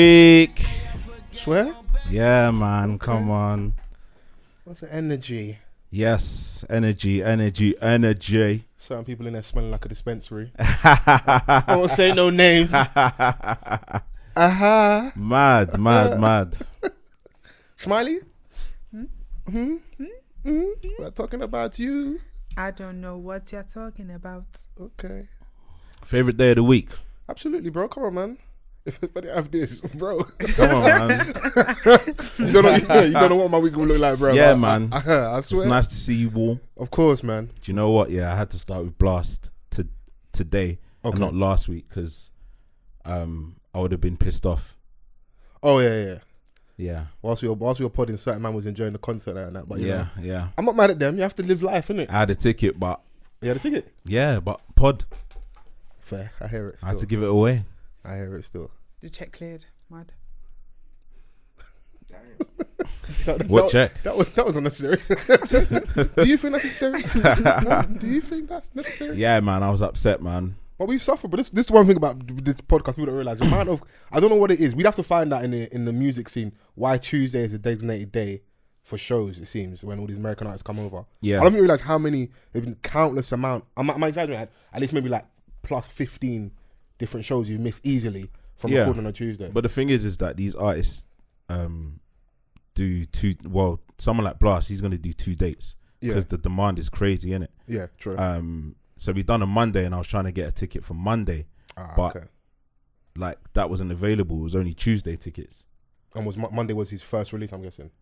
Week. Swear? Yeah, man. Come on. What's the energy? Yes. Energy. Certain people in there smelling like a dispensary. I won't say no names. Aha. Mad. Smiley? We're talking about you. I don't know what you're talking about. Okay. Favorite day of the week. Absolutely, bro. Come on, man. If I didn't have this, bro. Come on, man. you don't know what my week will look like, bro. Yeah, man. I swear. It's nice to see you all. Of course, man. Do you know what? Yeah, I had to start with Blast today and not last week because I would have been pissed off. Oh, yeah. Yeah. Whilst we were podding, certain man was enjoying the concert and that. But yeah. I'm not mad at them. You have to live life, innit? I had a ticket, but... You had a ticket? Yeah, but pod. Fair. I hear it still. I had to give it away. I hear it still. The check cleared. Mad. What check? That was unnecessary. Do you think that's necessary? No, do you think that's necessary? Yeah, man. I was upset, man. Well, we've suffered, but this is one thing about this podcast people don't realize. The amount of, I don't know what it is. We'd have to find out in the music scene why Tuesday is a designated day for shows. It seems when all these American artists come over. Yeah, I don't realize how many. There've been countless amount. I'm exaggerating. At least maybe like plus 15 different shows you've missed easily from recording on a Tuesday. But the thing is that these artists do two. Well, someone like Blast, he's going to do 2 dates because the demand is crazy, innit? Yeah, true. So we done a Monday, and I was trying to get a ticket for Monday, but like that wasn't available. It was only Tuesday tickets. And was Monday was his first release? I'm guessing.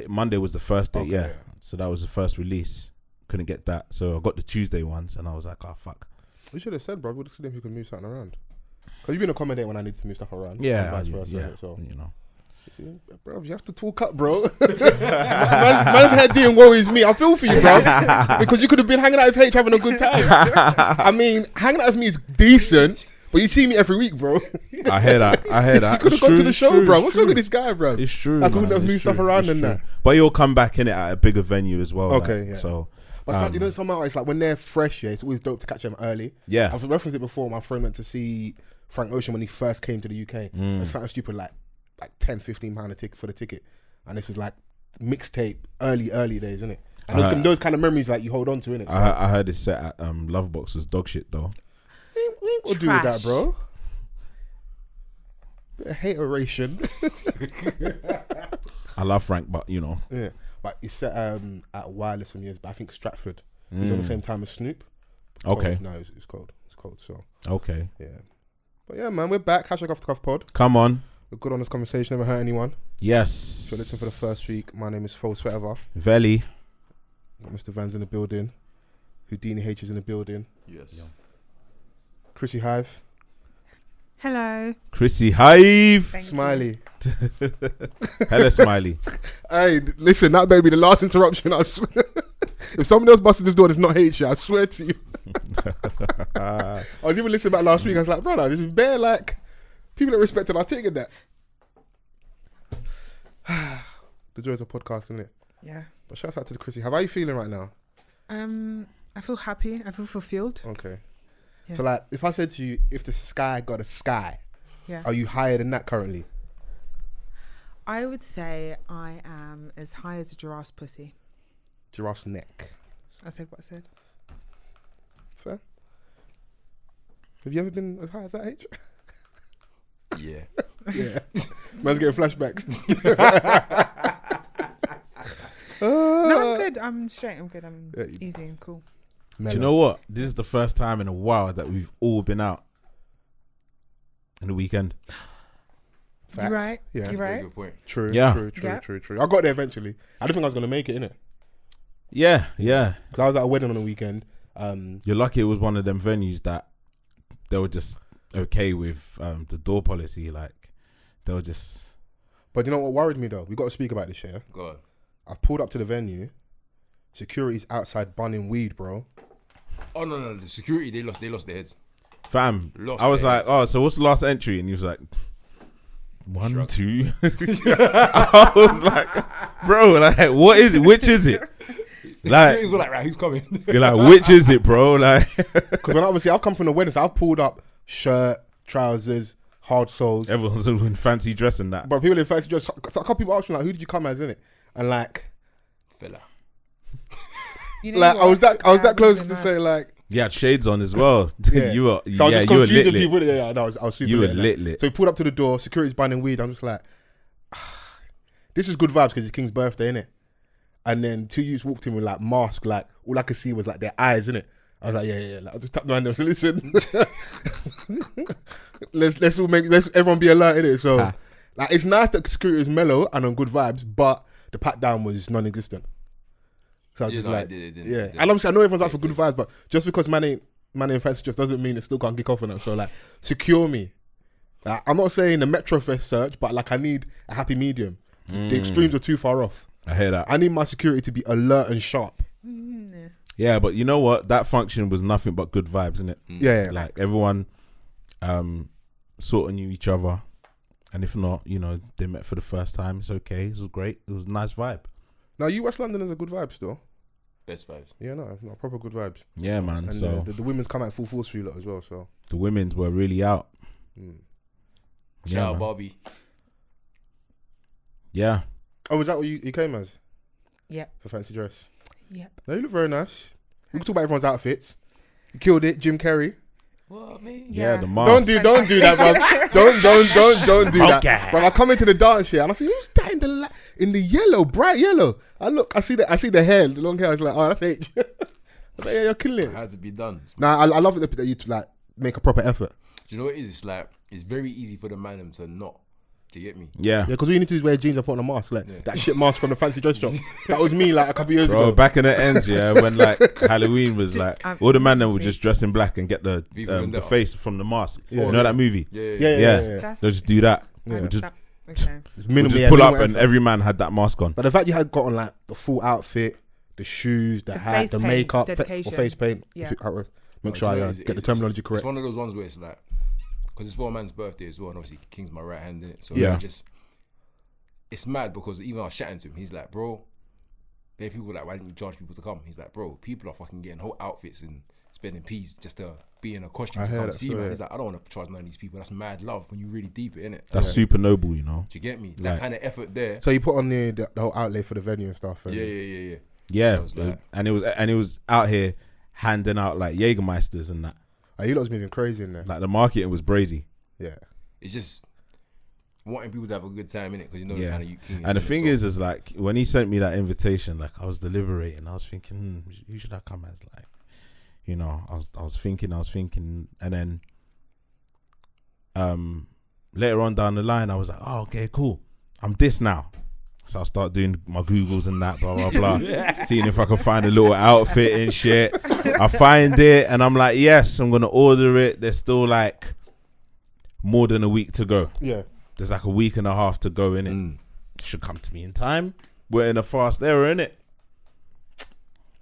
Monday was the first day, yeah. So that was the first release. Couldn't get that, so I got the Tuesday ones, and I was like, oh fuck. We should have said, bro. We'd have seen if you could move something around. Because you've been accommodating when I need to move stuff around. Yeah, and vice versa. yeah. So You know. you see, bro, you have to talk up, bro. man's head doing worries me. I feel for you, bro. Because you could have been hanging out with H having a good time. I mean, hanging out with me is decent, but you see me every week, bro. I hear that. You could have gone to the show, bro. What's wrong with this guy, bro? It's true. I couldn't have moved stuff around and that. But you'll come back in it at a bigger venue as well. Okay, like, yeah. So, but you know, some artists, like when they're fresh, it's always dope to catch them early. Yeah. I've referenced it before. My friend went to see Frank Ocean when he first came to the UK. It was something stupid like 10, 15 pound a ticket for the ticket. And this was like mixtape early days, isn't it? And those kind of memories like you hold on to, innit? So I heard it set at Lovebox was dog shit though. we ain't gonna do with that, bro. Bit of hateration. I love Frank, but you know. Yeah. But he set at Wireless some years, but I think Stratford. He was on the same time as Snoop. Okay. No, it's cold. It's cold, so. Okay. Yeah. But yeah, man, we're back. #Off the Cuff Pod. Come on. A good honest conversation, never hurt anyone. Yes. So listen for the first week. My name is Fols forever. Veli. Got Mr. Van's in the building. Houdini H is in the building. Yes. Yeah. Chrissy HaicH. Hello. Chrissy HaicH. Thank Smiley. Hella Smiley. Hey, listen, that may be the last interruption. I swear. If someone else busted this door, it's not H. I swear to you. I was even listening back last week. I was like, brother, this is bare like people that respected our taking that. The joys of podcasting, isn't it? Yeah. But shout out to the Chrissy. How are you feeling right now? I feel happy. I feel fulfilled. Okay. Yeah. So like, if I said to you, if the sky got a sky, Yeah. are you higher than that currently? I would say I am as high as a giraffe's pussy. Giraffe's neck. I said what I said. Fair. Have you ever been as high as that, H? Yeah. Yeah. Man's getting flashbacks. No, I'm good. I'm straight. I'm good. I'm Yeah, easy and cool. Do you know what? This is the first time in a while that we've all been out in the weekend. Facts. You right? Yeah. You right? Good point. True. Yeah. True. I got there eventually. I don't think I was gonna make it, innit? Yeah. Because I was at a wedding on the weekend. You're lucky it was one of them venues that they were just okay with the door policy. Like, they were just... But you know what worried me though? We got to speak about this, yeah? Go on. I pulled up to the venue. Security's outside bunning weed, bro. Oh no, the security they lost their heads. Fam, Lost I was their like, heads. oh, so what's the last entry? And he was like, 1, Shrug. 2. I was like, bro, like, what is it? Which is it? Like, Security's all like, right, who's coming? you're like, which is it, bro? Like, Because when obviously I've come from the wedding, so I've pulled up shirt, trousers, hard souls. Everyone's all in fancy dress and that. But people in fancy dress. So a couple people asked me like, "Who did you come as?" In it, and like, Fella. You know like what? I was that close really to mad. say like, You had shades on as well. Yeah. You were, so I was yeah, just you were confusing lit. people. Yeah, no, I was super. You were lit. lit. So we pulled up to the door. Security's buying weed. I'm just like, this is good vibes because it's King's birthday, innit? And then 2 youths walked in with like masks. Like all I could see was like their eyes, innit? I was like, yeah. Like, I just tapped behind them. So listen, let's everyone be alert, innit? So like it's nice that security is mellow and on good vibes, but the pat down was non-existent. So I was just like, and obviously I know everyone's out for good vibes, but just because man ain't fancy just doesn't mean it still can't kick off on them. So like, secure me. Like, I'm not saying the Metrofest search, but like I need a happy medium. The extremes are too far off. I hear that. I need my security to be alert and sharp. Yeah, but you know what? That function was nothing but good vibes, innit? Yeah. Like everyone sort of knew each other, and if not, you know, they met for the first time. It's okay. It was great. It was a nice vibe. Now, you West London is a good vibe still. Best vibes. Yeah, no, proper good vibes. Yeah, man. And So the women's come out full force for you lot as well. So the women's were really out. Shout out man. Barbie. Yeah. Oh, was that what you came as? Yep. For fancy dress? Yep. No, you look very nice. We can talk about everyone's outfits. You killed it, Jim Carrey. What, me? Yeah, the mask. Don't do that, bro. don't do that. Okay. Bro, I come into the dance here and I see who's that in the yellow, bright yellow. I see the hair, the long hair. I was like, oh, that's H. I was like, yeah, you're killing It it. had to be done. Nah, I love it that you like make a proper effort. Do you know what it is? It's like, it's very easy for the man to not. Do you get me? Yeah. Yeah, because all you need to do is wear jeans and put on a mask, like that shit mask from the fancy dress shop. That was me like a couple years Bro, ago. back in the ends, yeah, when like Halloween was like, all the men then would just dress in black and get the face from the mask. Yeah. You know that movie? Yeah. They'll just do that. Yeah. We'll just, Okay. we'll just pull up and every man had that mask on. But the fact you had got on like the full outfit, the shoes, the hat, face the paint, makeup, dedication. or face paint. Yeah. Make sure I get the terminology correct. It's one of those ones where it's like, because it's for a man's birthday as well, and obviously King's my right hand in it. So Yeah. It's mad because even I was chatting to him, he's like, bro, there are people like, why didn't you charge people to come? He's like, bro, people are fucking getting whole outfits and spending peas just to be in a costume to come see, man. He's like, I don't want to charge none of these people. That's mad love when you really deep it, innit? That's super noble, you know. Do you get me? Like- That kind of effort there. So you put on the whole outlay for the venue and stuff. And Yeah. Yeah, So it's like- and it was out here handing out like Jägermeisters and that. Oh, you lot's moving crazy in there. Like the marketing was brazy. Yeah. It's just wanting people to have a good time, innit? Because you know Yeah. the kind of King. And the thing is like when he sent me that invitation, like I was deliberating. I was thinking, who should I come as? Like, you know, I was thinking, and then later on down the line, I was like, oh, okay, cool. I'm this now. So I start doing my Googles and that, blah, blah, blah. Seeing if I can find a little outfit and shit. I find it and I'm like, yes, I'm going to order it. There's still like more than a week to go. Yeah. There's like a week and a half to go in it. Should come to me in time. We're in a fast era, innit?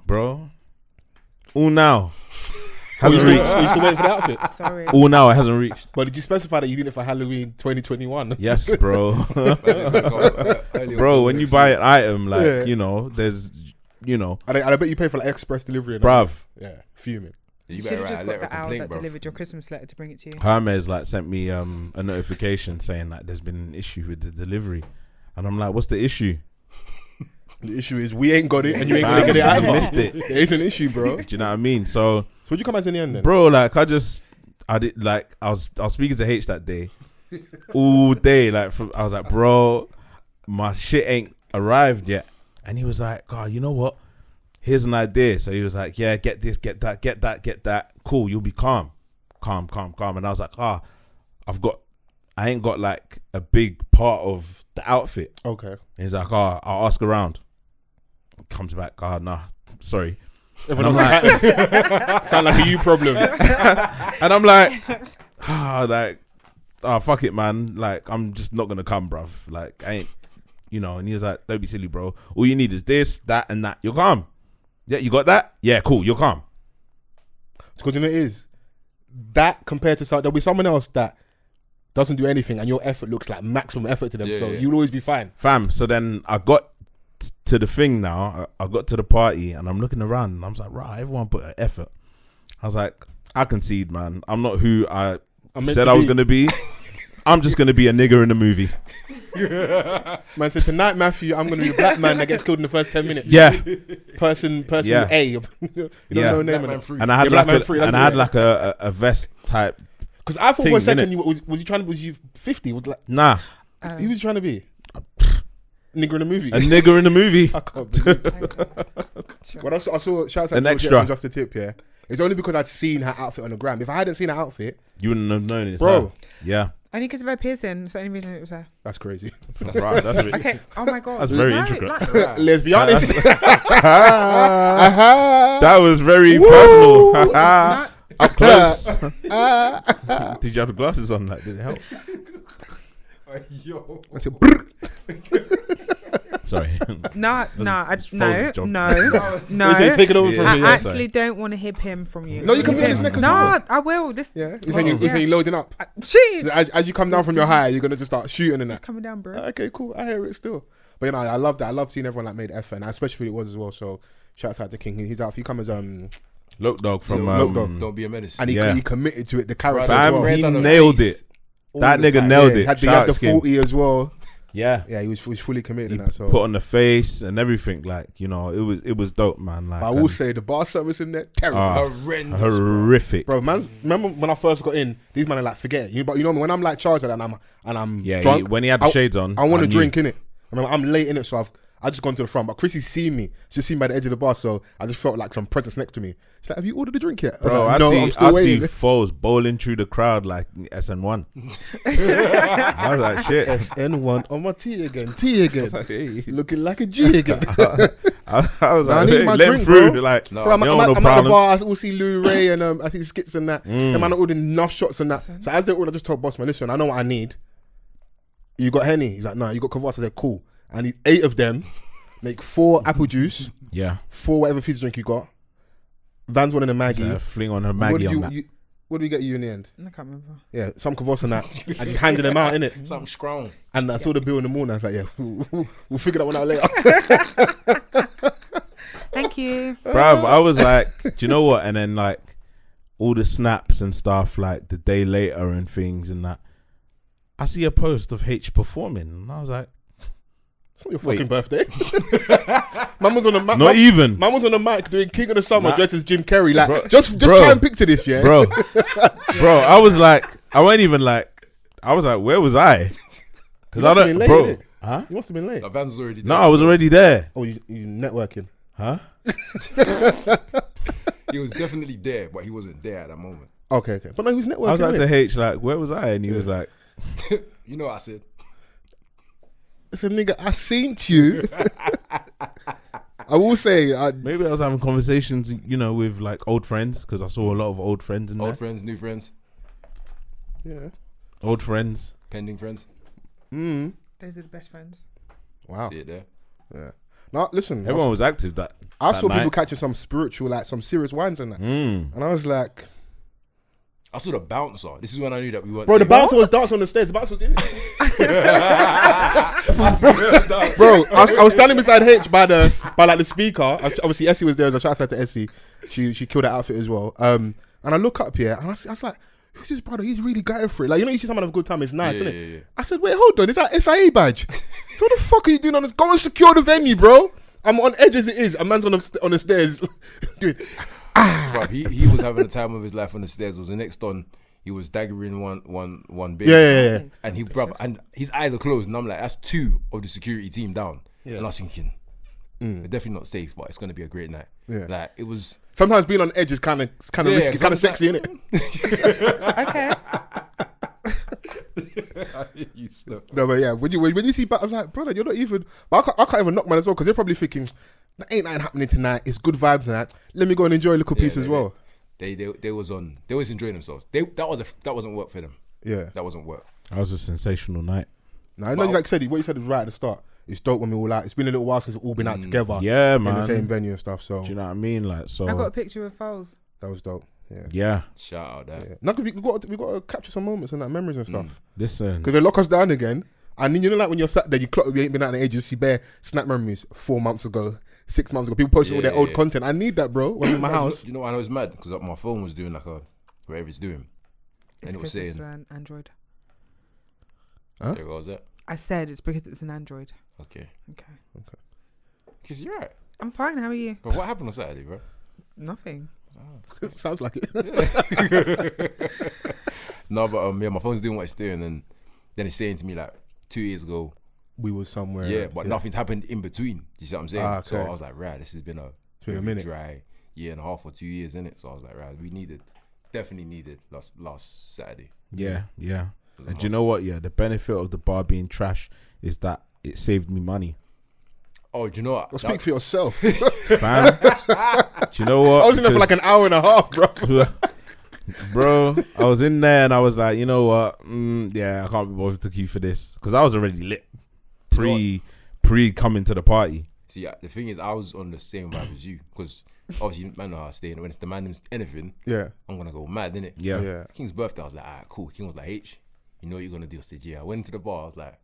Bro. All now. Hasn't you reached. still waiting for the outfit? Sorry. All now it hasn't reached. But did you specify that you did it for Halloween 2021? Yes, bro. Bro, when you buy an item, like, you know, there's, you know. And I bet you pay for like express delivery. And Bruv. Yeah, fuming. You You better should have write a just got letter of the owl complaint, that bro. delivered your Christmas letter to bring it to you. Hermes like sent me a notification saying like there's been an issue with the delivery. And I'm like, what's the issue? The issue is we ain't got it and you ain't gonna get it I either. missed it. There is an issue, bro. Do you know what I mean? So what'd you come as in the end then? bro, like I was speaking to H that day, all day. Like I was like, bro, my shit ain't arrived yet, and he was like, oh, you know what? Here's an idea. So he was like, yeah, get this, get that, get that, get that. Cool, you'll be calm. And I was like, I ain't got like a big part of the outfit. Okay. And he's like, I'll ask around. Comes back, nah, sorry. Everyone else sound like a you problem. And I'm like, fuck it, man. Like, I'm just not gonna come, bruv. Like, I ain't, you know. And he was like, don't be silly, bro. All you need is this, that, and that. You're calm. Yeah, you got that? Yeah, cool. You're calm. Because you know it is that compared to there'll be someone else that doesn't do anything and your effort looks like maximum effort to them. So you'll always be fine. Fam, so then I got to the thing now. I got to the party and I'm looking around and I was like, right, everyone put an effort. I was like, I concede, man. I'm not who I said I was going to be. I'm just gonna be a nigger in the movie. Man said tonight, Matthew, I'm gonna be a black man that gets killed in the first 10 minutes. Yeah, Person Yeah. A. You don't Yeah. know the name Black Man of it. Free. and I had Yeah, Black Man like Free, a, that's and I it, had yeah. like a vest type. Because I thought for a Thing, second, innit? was you 50? Was like, Nah, who was you trying to be? Nigger in the movie. a nigger in the movie. I can't believe it. When I saw shouts out An to extra. Georgette on Just a Tip, yeah. It's only because I'd seen her outfit on the gram. If I hadn't seen her outfit, You wouldn't have known it, bro, so, yeah. Only because of her piercing. That's the only reason it was her. that's crazy. Right, that's a bit, Okay. Oh my god. That's very No, intricate. like- Let's be honest. that was very Woo! personal. Not- Up close. Did you have the glasses on? Like, did it help? Yo. I said, brr. Sorry. No, Fols' no, job. no. He said, take it over Yeah. from I me. Yeah, actually sorry. don't want to hip him from you. No, you can Hip be on his him. neck as No, well. I will. This. Yeah, you're saying you're loading up. Jeez. So as you come down from your high, you're gonna just start shooting and It's that. coming down, bro. Okay, cool. I hear it still. But you know, I love that. I love seeing everyone like made effort, and especially who it was as well. So shouts out to King. He's out. He come as Look dog from Look Dog. Don't be a menace. and Yeah. he committed to it. The character Fam, as well. he Red on the nailed face it. all That the nigga time. nailed Yeah, it. had Shout out the to Skin. 40 as well. Yeah. Yeah, he was fully committed He in that. So put on the face and everything, like, you know, it was dope, man. Like, but I will say the bar service in there terrible. Horrendous. bro. horrific. Bro, man, remember when I first got in, these men are like, forget it. But you know when I'm like charged and I'm Yeah, drunk, when he had the shades on, I want to knew. drink in it. I mean, I'm late in it, so I just gone to the front. But Chrissy's seen me. She's seen me by the edge of the bar, so I just felt like some presence next to me. She's like, "Have you ordered a drink yet?" I was Bro, like, no, I'm I still see waiting. Fols bowling through the crowd like SN1. I was like, shit. SN1 on my tea again. Tea again. I was like, hey. Looking like a G again. I was Nah, I like, need hey, my let him drink, through. bro. Like, No. Bro, I'm you at don't want the no problems. bar. I will see Lou Ray and I see Skits and that. The man ordered enough shots and that. So as they ordered, I just told boss man, listen, I know what I need. You got Henny? He's like, no, you got Kvass. I said, cool. I need 8 of them. Make 4 apple juice, Yeah. 4 whatever fizzy drink you got. Van's one in a Maggie. Fling on her What Maggie did on that. what did we get you in the end? I can't remember. Yeah, some Kvass and that. I just handed them out, innit? Something strong. And I saw the bill in the morning. I was like, yeah, we'll figure that one out later. Thank you. Bruv, I was like, do you know what? And then like all the snaps and stuff, like the day later and things and that. I see a post of H performing, and I was like, It's not your Wait. fucking birthday. Man was on the not even, Man was on the mic doing King of the Summer Nah. dressed as Jim Carrey. Like, Bro- just bro. try and picture this, yeah? bro. I was like, I wasn't even like, I was like, where was I? Because I must have been don't, late, bro. innit? Huh? You must have been late. The Vans was already No, there, I was so already there. Oh, you networking. Huh? He was definitely there, but he wasn't there at that moment. Okay. But no, he was networking. I was like innit? to H, like, where was I? And he was like, You know what I said? I said, nigga, I seen you. I will say, maybe I was having conversations, you know, with like old friends because I saw a lot of old friends in there. Old friends, new friends, yeah. Old friends. pending friends. Those are the best friends. Wow. See it there. Yeah. Now, listen, Everyone was active that. I that saw people night. catching some spiritual, like some serious wines and that. And I was like, I saw the bouncer. This is when I knew that we weren't. bro, the safe. bouncer was dancing on the stairs. The bouncer was in it. Bro, I was standing beside H by like the speaker. Obviously, Essie was there. As a shout out to Essie. She killed that outfit as well. And I look up here and I was like, who's this brother? He's really going for it. Like, you know, you see someone have a good time. It's nice, Yeah, isn't yeah, it? yeah. I said, wait, hold on. Is that SIA badge? So what the fuck are you doing on this? Go and secure the venue, bro. I'm on edge as it is. A man's on the stairs doing. Bro, he was having the time of his life on the stairs. Was the next on. He was daggering one bit. Yeah. And and his eyes are closed, and I'm like, that's 2 of the security team down. Yeah. And I was thinking, they're definitely not safe, but it's gonna be a great night. Yeah. Like it was. Sometimes being on edge is kind of Yeah, risky, kind of sometimes sexy, like- innit? Okay. You stuff. No, but yeah, when you see, I was like, brother, you're not even. But I can't even knock man as well because they're probably thinking, that ain't nothing happening tonight. It's good vibes and that. Let me go and enjoy a little piece as well. They was enjoying themselves. That wasn't work for them. Yeah. That wasn't work. That was a sensational night. Now I know, like said, what you said was right at the start. It's dope when we all out. It's been a little while since we've all been out together. Yeah, in the man. same venue and stuff. So Do you know what I mean? Like, so I got a picture of Fols. that was dope. Yeah. yeah. Shout out that. Yeah. Now, 'cause we got to capture some moments and that memories and stuff. Listen, Because they lock us down again. And then, you know, like when you're sat there, you clock, we ain't been out in ages, you see bare snap memories 4 months ago, 6 months ago. People posting all their old content. I need that, bro, when I'm in my house. You know, I was mad because my phone was doing like whatever it's doing, and It's it was Chris's saying, Android. Huh? So what was that? I said it's because it's an Android. Okay. Okay. Because you're right. I'm fine. How are you? But what happened on Saturday, bro? Nothing. Sounds like it. No, but yeah, my phone's doing what it's doing, and then it's saying to me like 2 years ago, We was somewhere. yeah, but nothing's happened in between. You see what I'm saying? Ah, okay. So I was like, right, this has been a been a very minute. dry year and a half or 2 years, innit? So I was like, right, definitely needed last Saturday. Yeah. And do you know what? Yeah, the benefit of the bar being trash is that it saved me money. Oh, do you know what? Well, speak for yourself. Fam. Do you know what? I was in there for like an hour and a half, bro. Bro, I was in there and I was like, you know what? Yeah, I can't be bothered to queue for this because I was already lit pre coming to the party. See, the thing is, I was on the same vibe as you because obviously, man, know how I stay. And when it's the man anything, Yeah. I'm gonna go mad, innit? Yeah. King's birthday, I was like, alright, cool. King was like, H, you know what you're gonna do? I said, yeah. I went into the bar, I was like,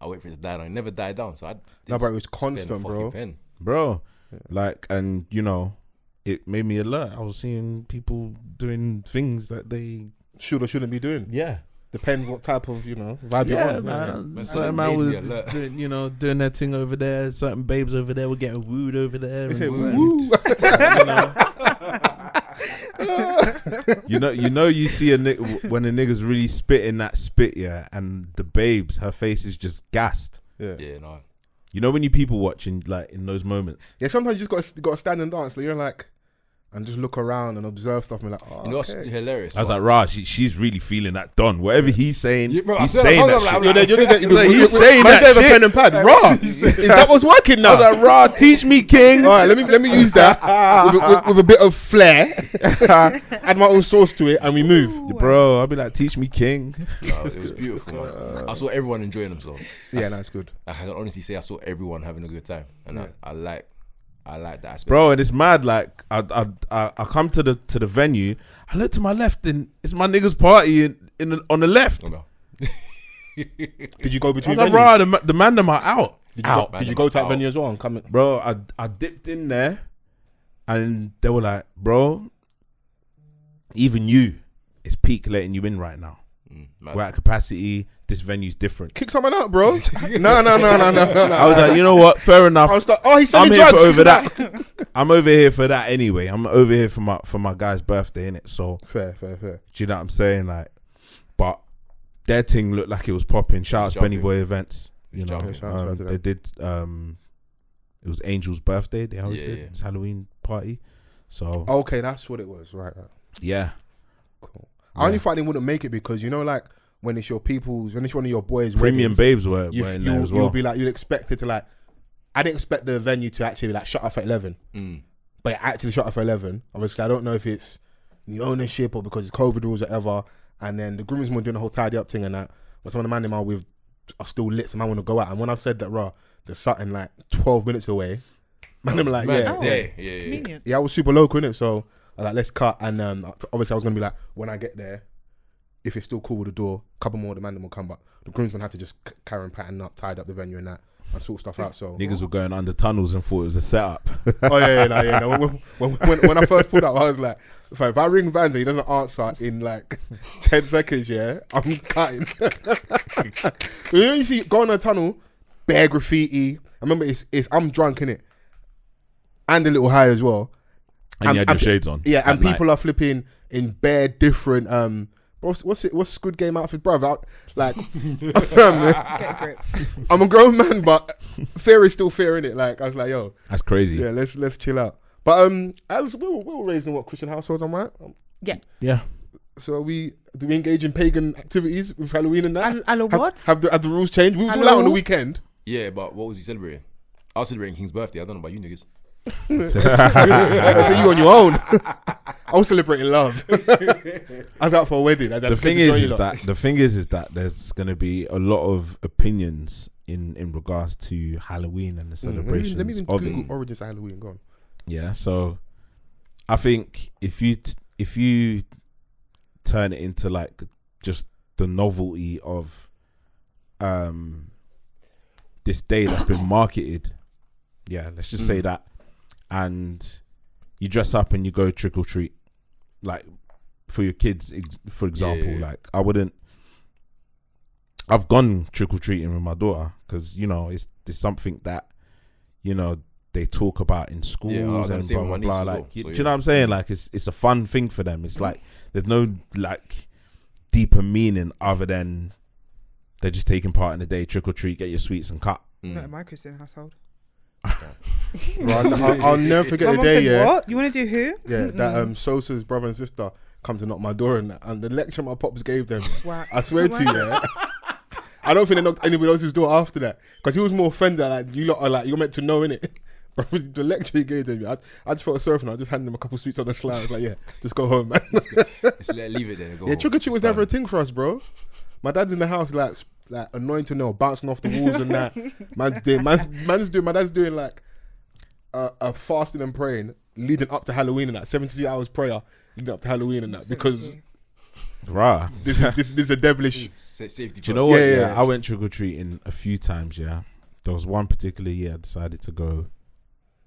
I'll wait for it to die down. It never died down, so I No, but it was spend a constant, fucking bro. pen. Bro, like, and you know, it made me alert. I was seeing people doing things that they Should or shouldn't be doing. yeah. Depends what type of, vibe you're Yeah, on. man. Man, Certain I man made was me alert. doing their thing over there. Certain babes over there were getting wooed over there. They say and woo. you see a nigga when a nigga's really spitting that spit, yeah, and the babes, her face is just gassed. Yeah. Yeah, no. You know when you people watching like in those moments. Yeah, sometimes you just got to stand and dance. Like, you're like, and just look around and observe stuff and be like, oh, You know what's okay. hilarious? I was like, Rah, she's really feeling that done. Whatever he's saying, Yeah, bro, I he's said- saying I that was shit. like, You're there, He's saying man that gave a shit. pen and pad. Raw. Is that what's working I now? was like, Rah, teach me, king. All right, let me use that with a bit of flair. Add my own sauce to it, and we move. Bro, I'll be like, teach me, king. No, it was beautiful, man. I saw everyone enjoying themselves. Yeah, that's good. I can honestly say I saw everyone having a good time, and I like that aspect. Bro, and it's mad. Like I come to the venue. I look to my left, and it's my niggas party on the left. Oh, no. Did you go I between was like, venues? Rah, the man them are out. Did you go to that venue as well and come in? Bro, I dipped in there, and they were like, bro, even you, it's peak letting you in right now. We're at capacity. This venue's different. Kick someone out, bro. No. I was like, you know what? Fair enough. I was like, oh, he's I'm selling here drugs. for over that. I'm over here for that anyway. I'm over here for my guy's birthday, innit? So Fair. do you know what I'm saying? Like, but their thing looked like it was popping. Shout out to Benny Jumping. Boy Events. You know, Jumping. Shout out to they them. did. It was Angel's birthday. They hosted Yeah. his Halloween party. So Okay, that's what it was. Right. yeah, Cool. I only thought they wouldn't make it because like when it's your people's, when it's one of your boys' premium weddings, babes were in there as well. You'll be like, you'd expect it to like. I didn't expect the venue to actually like shut off at 11, but it actually shut off at 11. Obviously, I don't know if it's the ownership or because it's COVID rules or whatever. And then the groomsmen were doing the whole tidy up thing and that. But some of the man them are still lit. Some man want to go out. And when I said that, raw, there's something like 12 minutes away. Man, them like, Man, yeah. yeah. Convenient. Yeah, I was super local, innit? So I was like, let's cut. And obviously I was going to be like, when I get there, if it's still cool with the door, a couple more of the man will come. But the groomsmen had to just carry and pattern up, tied up the venue and that, and sort stuff out. So Niggas were going under tunnels and thought it was a setup. oh yeah. No. When I first pulled up, I was like, if I ring Vans and he doesn't answer in like 10 seconds, yeah, I'm cutting. You see, go on a tunnel, bare graffiti. I remember it's I'm drunk in it, and a little high as well. And you had your shades on. Yeah, and at night. people are flipping in bare different what's Squid Game outfit, bruv? Like, Get a grip. I'm a grown man, but fear is still fear, innit? Like, I was like, yo, That's crazy. yeah, let's chill out. But as we were raised in what Christian households, am I right? Yeah. So do we engage in pagan activities with Halloween and that? What? Have the rules changed? We was all Hello? out on the weekend. Yeah, but what was he celebrating? I was celebrating King's birthday. I don't know about you niggas. I say you on your own. I was celebrating love. I was out for a wedding. The thing is that there's gonna be a lot of opinions in regards to Halloween and the celebrations Let me even of Google it. origins of Halloween. Go on. Yeah, so I think if you turn it into like just the novelty of this day that's been marketed, yeah, let's just say that, and you dress up and you go trick or treat, like for your kids, for example, Yeah. like I wouldn't I've gone trick or treating with my daughter because it's something that they talk about in schools and blah blah blah. Like, do you know what I'm saying? Like, it's a fun thing for them. It's like there's no like deeper meaning other than they're just taking part in the day. Trick or treat, get your sweets and cut. Not in my Christian household. I'll never forget My the mum day. said, Yeah, what? You want to do who? yeah. That Sosa's brother and sister come to knock my door and the lecture my pops gave them. Wow. I swear to you, yeah. I don't think they knocked anybody else's door after that because he was more offended. Like, you lot are like, you're meant to know, innit? Bro, the lecture he gave them, I just felt surfing. I just handed them a couple sweets on the slide. I was like, yeah, just go home, man. Leave it there. Go Yeah, trick or treat was never a thing for us, bro. My dad's in the house like annoying to know, bouncing off the walls and that. My dad's doing like a fasting and praying leading up to Halloween and that 72 hours prayer leading up to Halloween and that because Rah. this is a devilish. Safety. Do you know what? Yeah. I went trick or treating a few times. Yeah, there was one particular year I decided to go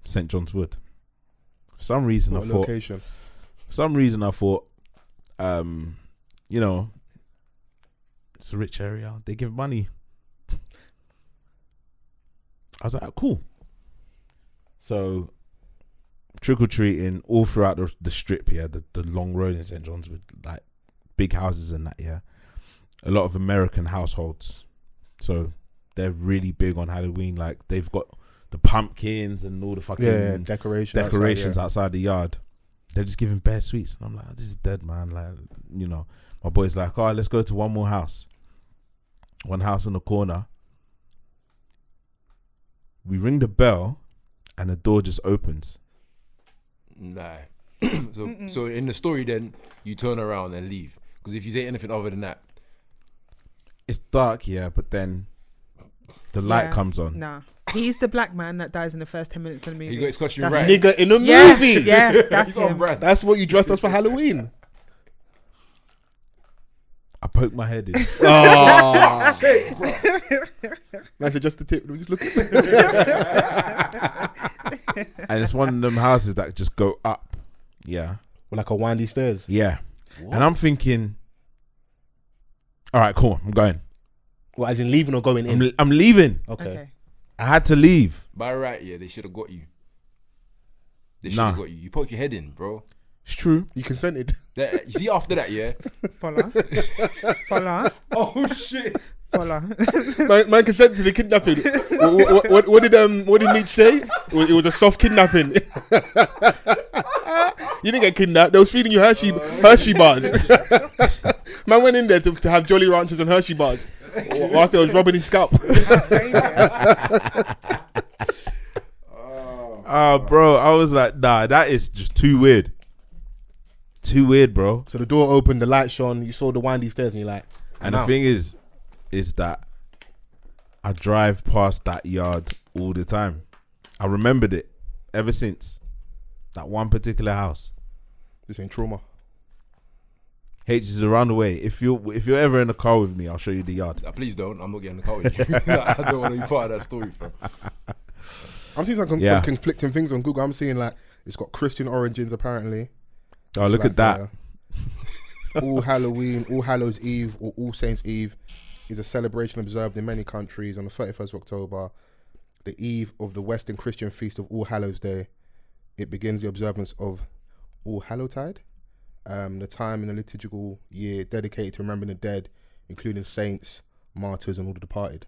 St. John's Wood. For some reason, I thought. It's a rich area. They give money. I was like, cool. So trick or treating all throughout the strip. Yeah, the long road in St. John's Wood, like big houses and that. Yeah. A lot of American households, so they're really big on Halloween. Like, they've got the pumpkins and all the fucking decorations outside the yard. They're just giving bare sweets, and I'm like, this is dead, man. Like, my boy's like, all right, let's go to one more house. One house on the corner. We ring the bell, and the door just opens. Nah. So in the story, then you turn around and leave because if you say anything other than that. It's dark, yeah, but then the light comes on. Nah. He's the black man that dies in the first 10 minutes of the movie. He got his costume That's right. Nigga in a movie. Yeah, that's He's on him. brand. That's what you dressed us for Halloween. I poked my head in. Oh. Man said just the tip. Just look. And it's one of them houses that just go up. Yeah. Like a windy stairs. Yeah. What? And I'm thinking, all right, cool, I'm going. What, as in leaving or going in? I'm leaving. Okay. I had to leave. By right, yeah, they should have got you. They should have got you. You poked your head in, bro. It's true. You consented. You see, after that, yeah. Follow. Oh shit. Follow. Man consented to the kidnapping. What did Meech say? It was a soft kidnapping. You didn't get kidnapped. They was feeding you Hershey bars. Man went in there to have Jolly Ranchers and Hershey bars whilst they was robbing his scalp. Bro, I was like, nah, that is just too weird. Too weird, bro. So the door opened, the light shone, you saw the windy stairs, and you're like, and the thing is that I drive past that yard all the time. I remembered it ever since. That one particular house. this ain't trauma. H is around the way. If you're ever in a car with me, I'll show you the yard. Please don't. I'm not getting in the car with you. I don't want to be part of that story, bro. I'm seeing some conflicting things on Google. I'm seeing like it's got Christian origins apparently. Oh, look at that. All Halloween, All Hallows Eve, or All Saints Eve is a celebration observed in many countries on the 31st of October, the eve of the Western Christian feast of All Hallows Day. It begins the observance of All Hallowtide, the time in the liturgical year dedicated to remembering the dead, including saints, martyrs, and all the departed.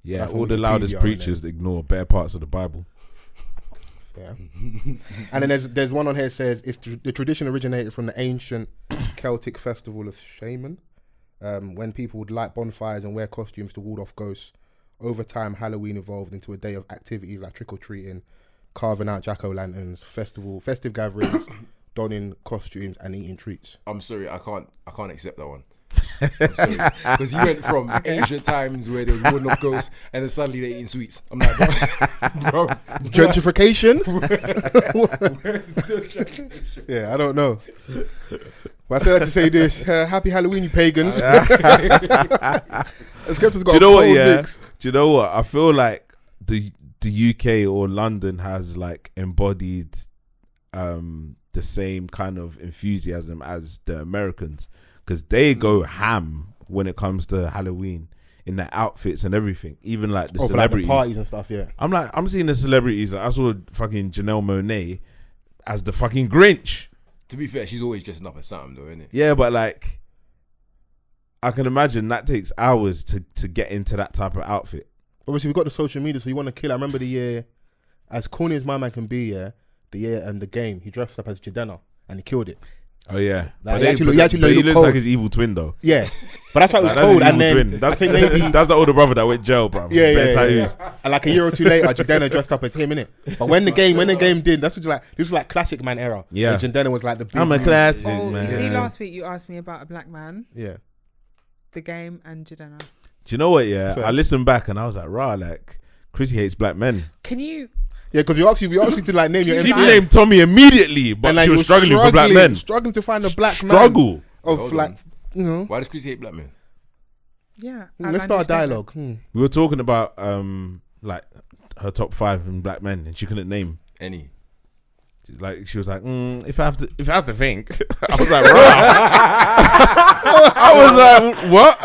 Yeah, That's all the Wikipedia loudest on preachers ignore bare parts of the Bible. Yeah. And then there's one on here that says the tradition originated from the ancient Celtic festival of Shaman, when people would light bonfires and wear costumes to ward off ghosts. Over time, Halloween evolved into a day of activities like trick-or-treating, carving out jack-o'-lanterns, festive gatherings, donning costumes and eating treats. I'm sorry, I can't accept that one. Because you went from ancient times where there was warding off ghosts and then suddenly they're eating sweets. I'm like, bro. Gentrification? Yeah, I don't know. But I say that to say this. Happy Halloween, you pagans. Do you know what, yeah? Mix. Do you know what? I feel like the UK or London has like embodied the same kind of enthusiasm as the Americans, because they go ham when it comes to Halloween. in their outfits and everything. Even like the for like the celebrities. parties and stuff. Yeah. I'm seeing the celebrities. Like, I saw fucking Janelle Monáe as the fucking Grinch. To be fair, she's always dressing up as something, though, isn't it? Yeah, but like, I can imagine that takes hours to get into that type of outfit. Obviously, we've got the social media, so you want to kill. I remember the year, as corny as my man can be, the year and the game, he dressed up as Jidenna and he killed it. Oh yeah, Like, but he he looks cold. like his evil twin though. Yeah, but that's why it was Like, that's cold. his And evil then twin. That's, I think maybe that's the older brother that went jail, bro. yeah. Tattoos. And like a year or two later, Jidenna dressed up as him, innit? But when the game did, that's what like this was like classic man era. Yeah. When Jidenna was like the big I'm a dude. classic Oh, man. see, last week you asked me about a black man, Yeah. the game, and Jidenna. Do you know what? Yeah, Fair. I listened back and I was like, rah, like Chrissy hates black men. Can you? Yeah, because we asked you to like name your She MCs. named Tommy immediately, but And, like, she was you're struggling for black men. Struggling to find a black man Struggle. of Hold like, on. you know. Why does Chrissy hate black men? Yeah. Let's start a dialogue. We were talking about like her top 5 in black men, and she couldn't name. Any? Like she was like, if I have to think, I was like, rah. I was like, what?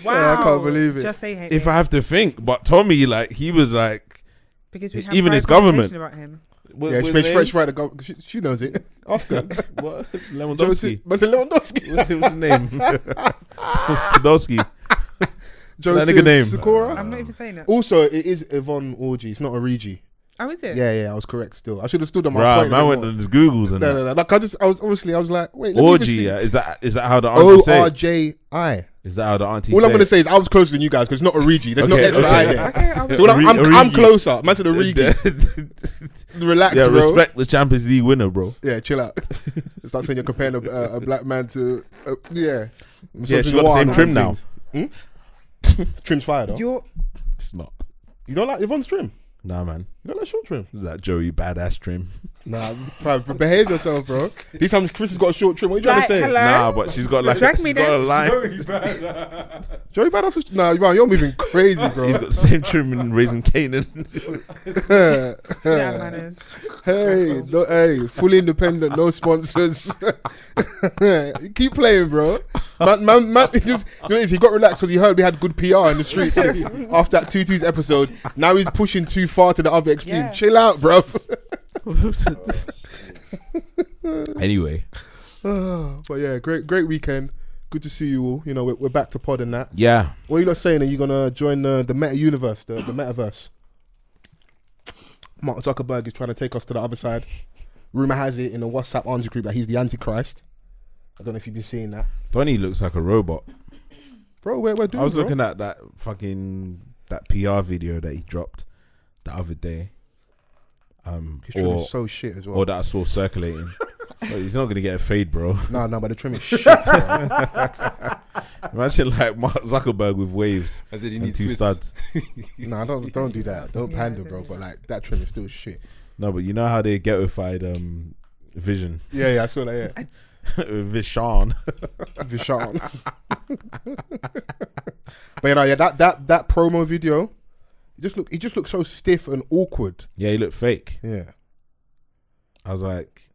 Wow. Yeah, I can't believe it. Just say hate If me. I have to think, but Tommy, like he was like, Because we have even private his government. conversation about him. Yeah, French right to go. She knows it. Ask her. What? Lewandowski. But it's Lewandowski. What's his name? Podolski. Joseph nigga name. Sakura. I'm not even saying it. Also, it is Yvonne Orji. It's not Origi. Oh, is it? Yeah, I was correct still. I should have stood on my Right, point. man went on his Googles and that. No. Like, I was like, wait. let me Orgy, even yeah. see. Is that how the auntie say it? ORJI. Is that how the auntie All say I'm gonna it? say is I was closer than you guys because it's not Origi. There's no Okay, extra okay. I there. Okay, I'll So I'm Origi. closer. Man said Origi. Relax, Yeah, bro. respect the Champions League winner, bro. Yeah, chill out. Start saying you're comparing a black man to yeah. Yeah, she got the same trim now. Trim's fire though. You're It's not. You don't like Yvonne's trim? Nah, man. You don't like short trim? That Joey badass trim. Nah, behave yourself, bro. These times Chris has got a short trim. What are you trying like, to say? hello? Nah, but she's got like Drag she's me got a then. line. Joey Badass was, nah, you're moving crazy, bro. He's got the same trim in Raising Canaan. yeah, manners. Hey, fully independent, no sponsors. Keep playing, bro. Man, he just, you know, he got relaxed because he heard we had good PR in the streets after that 2-2's episode. Now he's pushing too far to the other extreme. Yeah. Chill out, bro. Anyway, But yeah, great weekend. Good to see you all. You know, we're back to pod and that. yeah. What are you lot saying? Are you gonna join the meta universe, the metaverse? Mark Zuckerberg is trying to take us to the other side. Rumor has it in a WhatsApp answer group that he's the Antichrist. I don't know if you've been seeing that, Donny looks like a robot. bro. We're doing. I was bro. looking at that PR video that he dropped the other day. His trim is so shit as well. Or that I saw circulating. But he's not gonna get a fade, bro. No, but the trim is shit. Bro. Imagine like Mark Zuckerberg with waves I said he and needs 2 twists. studs. No, don't do that. Don't Yeah, pander, don't bro. do But that. like that trim is still shit. No, but you know how they ghettofied Vision. Yeah, I saw that. Yeah, Vishan. Vishan. But you know, yeah, that promo video, it just looked so stiff and awkward. Yeah, he looked fake. Yeah. I was like,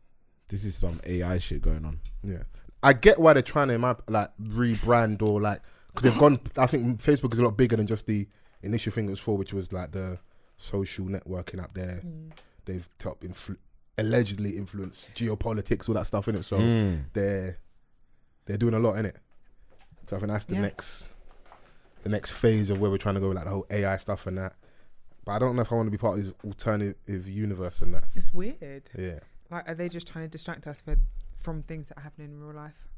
this is some AI shit going on. Yeah, I get why they're trying to like rebrand or like because they've gone. I think Facebook is a lot bigger than just the initial thing it was for, which was like the social networking app there. They've allegedly influenced geopolitics, all that stuff in it. So they're doing a lot in it. So I think that's the next phase of where we're trying to go with like the whole AI stuff and that. But I don't know if I want to be part of this alternative universe and that. It's weird. Yeah, Like, are they just trying to distract us from things that are happening in real life?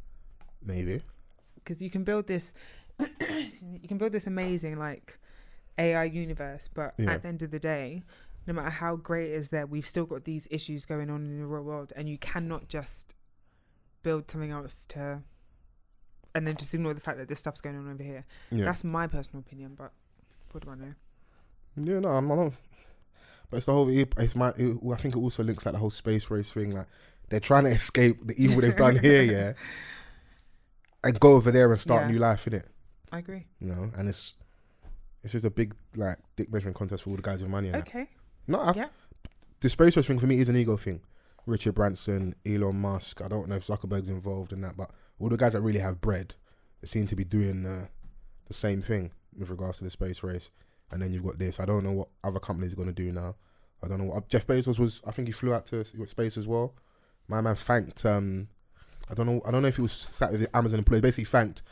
maybe. Because you can build this, amazing like AI universe, but Yeah. at the end of the day, no matter how great it is there, we've still got these issues going on in the real world, and you cannot just build something else and then just ignore the fact that this stuff's going on over here. Yeah. That's my personal opinion, but what do I know? Yeah, no, I don't. But it's the whole. I think it also links like the whole space race thing. Like they're trying to escape the evil they've done here, yeah, and go over there and start a new life in it. I agree. You know, and it's just a big like dick measuring contest for all the guys with money. And Okay. that. No, the space race thing for me is an ego thing. Richard Branson, Elon Musk. I don't know if Zuckerberg's involved in that, but all the guys that really have bread, they seem to be doing the same thing. with regards to the space race, and then you've got this. I don't know what other companies are going to do now. I don't know what Jeff Bezos was. I think he flew out to space as well. My man thanked. I don't know if he was sat with the Amazon employees. Basically thanked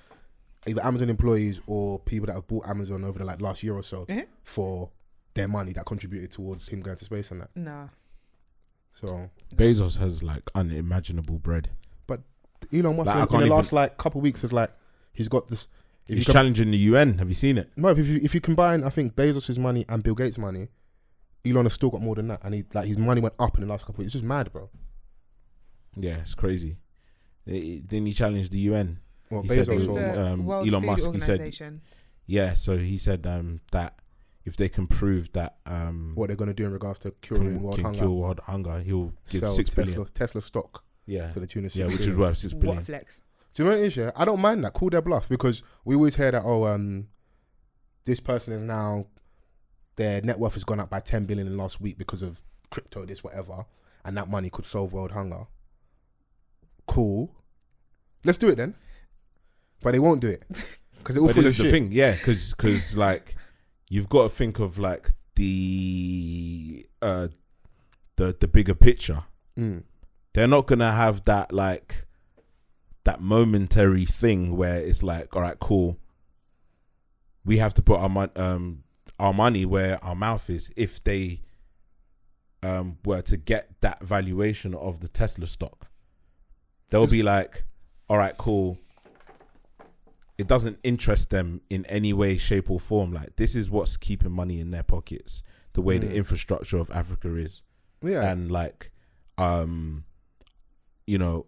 either Amazon employees or people that have bought Amazon over the last year or so for their money that contributed towards him going to space and that. Nah. So Bezos has like unimaginable bread. But Elon Musk Like, in the last couple of weeks is like he's got this. He's challenging the UN. Have you seen it? No, if you combine, I think Bezos' money and Bill Gates' money, Elon has still got more than that, and his money went up in the last couple of weeks. It's just mad, bro. Yeah, it's crazy. Didn't he challenge the UN? Well, He Bezos said it was, the World Elon Food Musk. He said, Organization. yeah. So he said that if they can prove that what they're going to do in regards to curing world hunger, cure world hunger, he'll give sell $6 billion. Tesla stock Yeah, to the tune of $6 yeah, which is billion. worth $6 billion. What a flex. Do you know what it is? Yeah, I don't mind that. Call their bluff, because we always hear that this person is now, their net worth has gone up by 10 billion in the last week because of crypto, this whatever, and that money could solve world hunger. Cool, let's do it then. But they won't do it because they're all full of shit. The thing, yeah, because like you've got to think of like the bigger picture. They're not gonna have that like that momentary thing where it's like, all right, cool, we have to put our money where our mouth is. If they were to get that valuation of the Tesla stock, they'll be like, all right, cool. It doesn't interest them in any way, shape or form. Like, this is what's keeping money in their pockets, the way the infrastructure of Africa is. Yeah. And like, you know,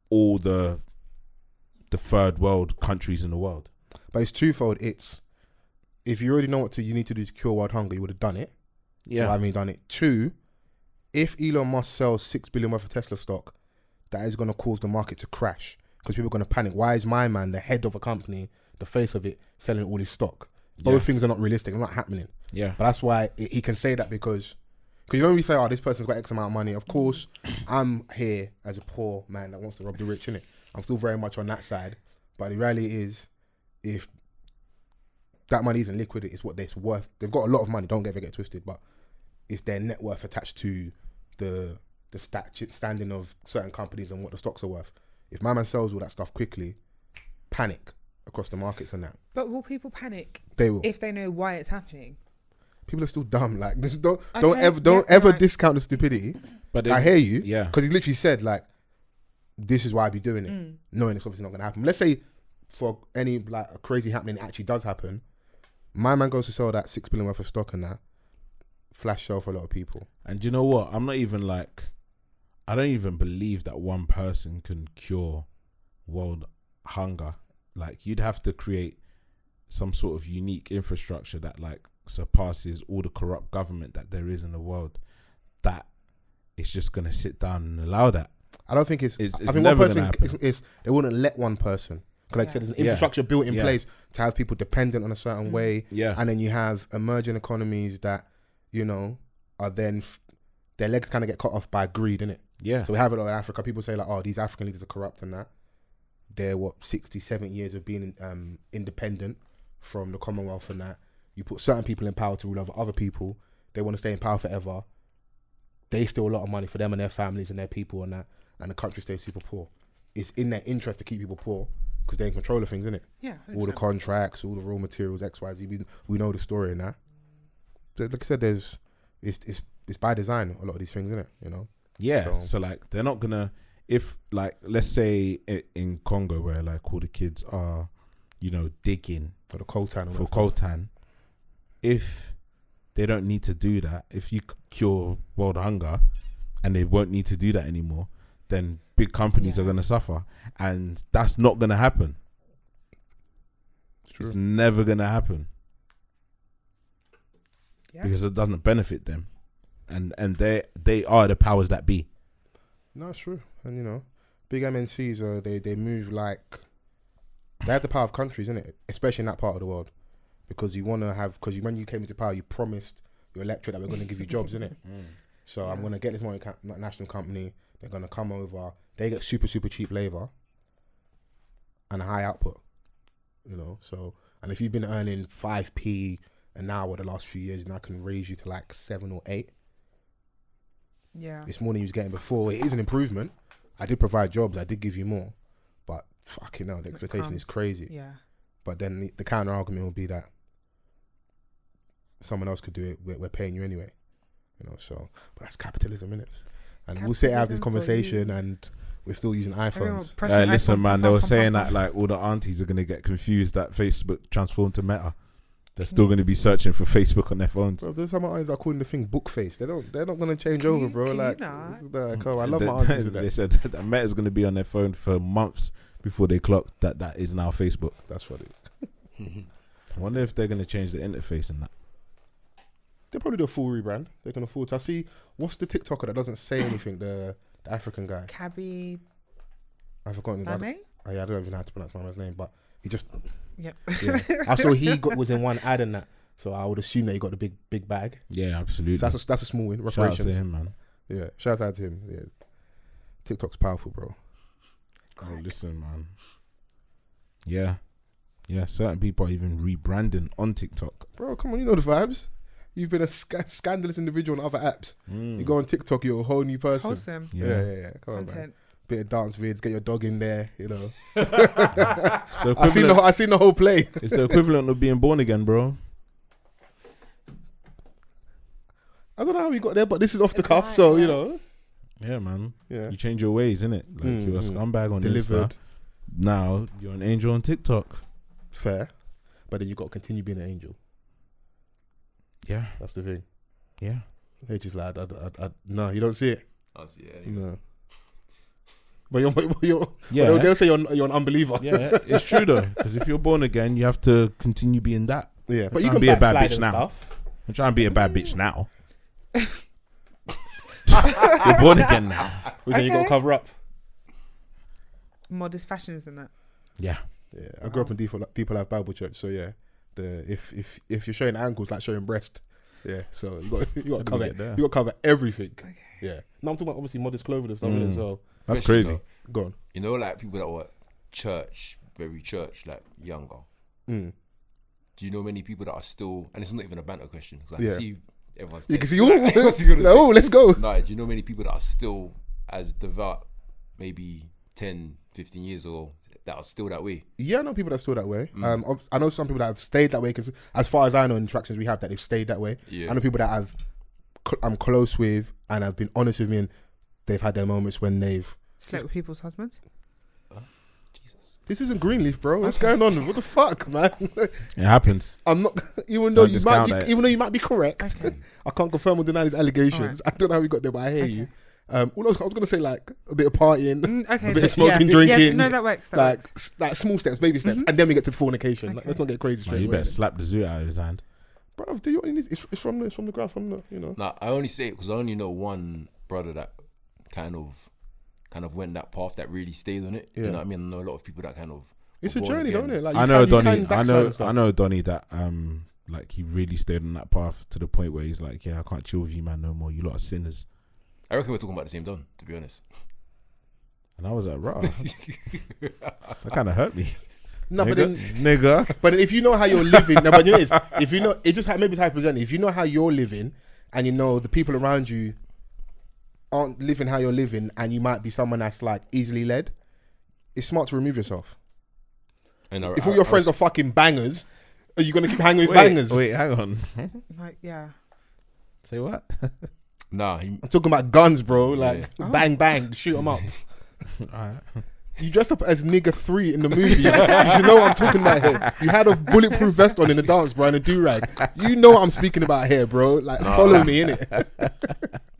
all the third world countries in the world. But it's twofold. It's, if you already know what you need to do to cure world hunger, you would have done it. Yeah. So I mean, done it. Two, if Elon Musk sells $6 billion worth of Tesla stock, that is going to cause the market to crash, because people are going to panic. Why is my man, the head of a company, the face of it, selling all his stock? Both things are not realistic. They're not happening. Yeah. But that's why he can say that, because you don't really say, oh, this person's got X amount of money. Of course, I'm here as a poor man that wants to rob the rich, innit? I'm still very much on that side. But the reality is, if that money isn't liquid, it's what they're worth. They've got a lot of money. Don't ever get twisted, but it's their net worth attached to the standing of certain companies and what the stocks are worth. If my man sells all that stuff quickly, panic across the markets and that. But will people panic? They will, if they know why it's happening. People are still dumb. Like, don't ever discount the stupidity. But I hear you. Yeah. Because he literally said, like, this is why I'd be doing it, knowing it's obviously not going to happen. Let's say for any like a crazy happening it actually does happen, my man goes to sell that $6 billion worth of stock and that, flash sell for a lot of people. And you know what? I'm not even like, I don't even believe that one person can cure world hunger. Like, you'd have to create some sort of unique infrastructure that like surpasses all the corrupt government that there is in the world, that it's just going to sit down and allow that. I don't think it's I think never one person is they wouldn't let one person. Because like I said, there's an infrastructure built in place to have people dependent on a certain way. Yeah. And then you have emerging economies that, you know, are then their legs kind of get cut off by greed, innit? Yeah. So we have it in Africa. People say like, oh, these African leaders are corrupt and that. They're 60, 70 years of being independent from the Commonwealth and that. You put certain people in power to rule over other people. They want to stay in power forever. They steal a lot of money for them and their families and their people and that. And the country stays super poor. It's in their interest to keep people poor because they're in control of things, isn't it? Yeah. 100%. All the contracts, all the raw materials, X, Y, Z. We know the story in that. So like I said, it's by design, a lot of these things, isn't it? You know? Yeah. So like, they're not gonna, if like, let's say in Congo where like all the kids are, you know, digging for the coltan, if they don't need to do that, if you cure world hunger and they won't need to do that anymore, then big companies are going to suffer. And that's not going to happen. It's never going to happen. Yeah. Because it doesn't benefit them. And they are the powers that be. No, it's true. And you know, big MNCs, they move like, they have the power of countries, innit? Especially in that part of the world. Because you want to have, because when you came into power, you promised your electorate that we're going to give you jobs, innit? So I'm going to get this multinational company. They're going to come over. They get super, super cheap labor and a high output, you know? So And if you've been earning 5p an hour the last few years, and I can raise you to like 7 or 8. Yeah. It's more than you was getting before. It is an improvement. I did provide jobs. I did give you more. But fucking hell, the expectation is crazy. Yeah. But then the counter argument will be that someone else could do it. We're paying you anyway. You know, so, but that's capitalism, innit? And we'll sit and have this conversation and we're still using iPhones. Listen, man, they were saying that like all the aunties are going to get confused that Facebook transformed to Meta. They're still going to be searching for Facebook on their phones. Bro, there's some aunties are calling the thing book face. They're not going to change over, bro. Like, I love my aunties with that. They said that Meta's going to be on their phone for months before they clocked that is now Facebook. That's funny. I wonder if they're going to change the interface and that. They'll probably do a full rebrand. They can afford to. I see, what's the TikToker that doesn't say anything? The African guy. Cabby. I've forgotten. I don't even know how to pronounce my man's name, but he just. Yep. Yeah. I saw he was in one ad and that, so I would assume that he got the big bag. Yeah, absolutely. So that's a small win. Shout out to him, man. Yeah, shout out to him. Yeah, TikTok's powerful, bro. Oh, listen, man. Yeah, certain people are even rebranding on TikTok. Bro, come on, you know the vibes. You've been a scandalous individual on other apps. You go on TikTok, you're a whole new person. Wholesome. Yeah. Come on, man. Bit of dance vids, get your dog in there, you know. I seen the whole play. It's the equivalent of being born again, bro. I don't know how we got there, but this is off the cuff, so you know. Yeah, man. Yeah. You change your ways, innit? Like you're a scumbag on Delivered. Insta. Now you're an angel on TikTok. Fair. But then you got to continue being an angel. Yeah. That's the thing. Yeah. HaicH is like, no, you don't see it. I see it anyway. No. But you're yeah. They'll say you're an unbeliever. Yeah, it's true though. Because if you're born again, you have to continue being that. Yeah, but you can be a bad bitch now. I'm trying to be a bad bitch now. You're born again now. Which then you got to cover up. Modest fashions and that. Yeah. Yeah. I grew up in Deep Life Bible Church, so yeah. If you're showing ankles, like showing breast. Yeah, so you got to cover everything. Okay. Yeah. No, I'm talking about obviously modest clothing and stuff. So that's crazy. Go on. You know, like people that were very church, like younger. Do you know many people that are still? And it's not even a banter question. Cause I can see everyone's. You can see let's go. No, do you know many people that are still as devout, maybe 10, 15 years old, that are still that way? Yeah, I know people that are still that way. I know some people that have stayed that way because, as far as I know, interactions we have that they've stayed that way. Yeah. I know people that I'm close with and have been honest with me, and they've had their moments when they've slept with people's husbands. Jesus, this isn't Greenleaf, bro. What's going on? What the fuck, man? It happens. I'm not. Even though you might be correct, okay. I can't confirm or deny these allegations. Right. I don't know how we got there, but I hear you. I was gonna say like a bit of partying, a bit of smoking, drinking. Yeah, no, that works. Like small steps, baby steps, and then we get to fornication. Okay. Like, let's not get crazy straight away. You better slap the zoo out of his hand, bro. Do you? It's from the ground, from the, you know. Nah, I only say it because I only know one brother that kind of went that path that really stayed on it. Yeah. You know what I mean? I know a lot of people that kind of. It's a journey, don't it? Like I know Donnie that like he really stayed on that path to the point where he's like, yeah, I can't chill with you, man, no more. You lot are sinners. I reckon we're talking about the same Don, to be honest. And I was like, right. That kind of hurt me. No, nigga. But if you know how you're living, no, but you know, if you know, it's just maybe it's how I present it. If you know how you're living, and you know the people around you aren't living how you're living, and you might be someone that's like easily led, it's smart to remove yourself. If all your friends are fucking bangers, are you gonna keep hanging with bangers? Wait, hang on. Like, yeah. Say what? Nah, I'm talking about guns, bro. Like bang, bang, shoot them up. Alright. You dressed up as nigga 3 in the movie. You should know what I'm talking about here. You had a bulletproof vest on in the dance, bro, and a do-rag. You know what I'm speaking about here, bro. Like, follow me, innit?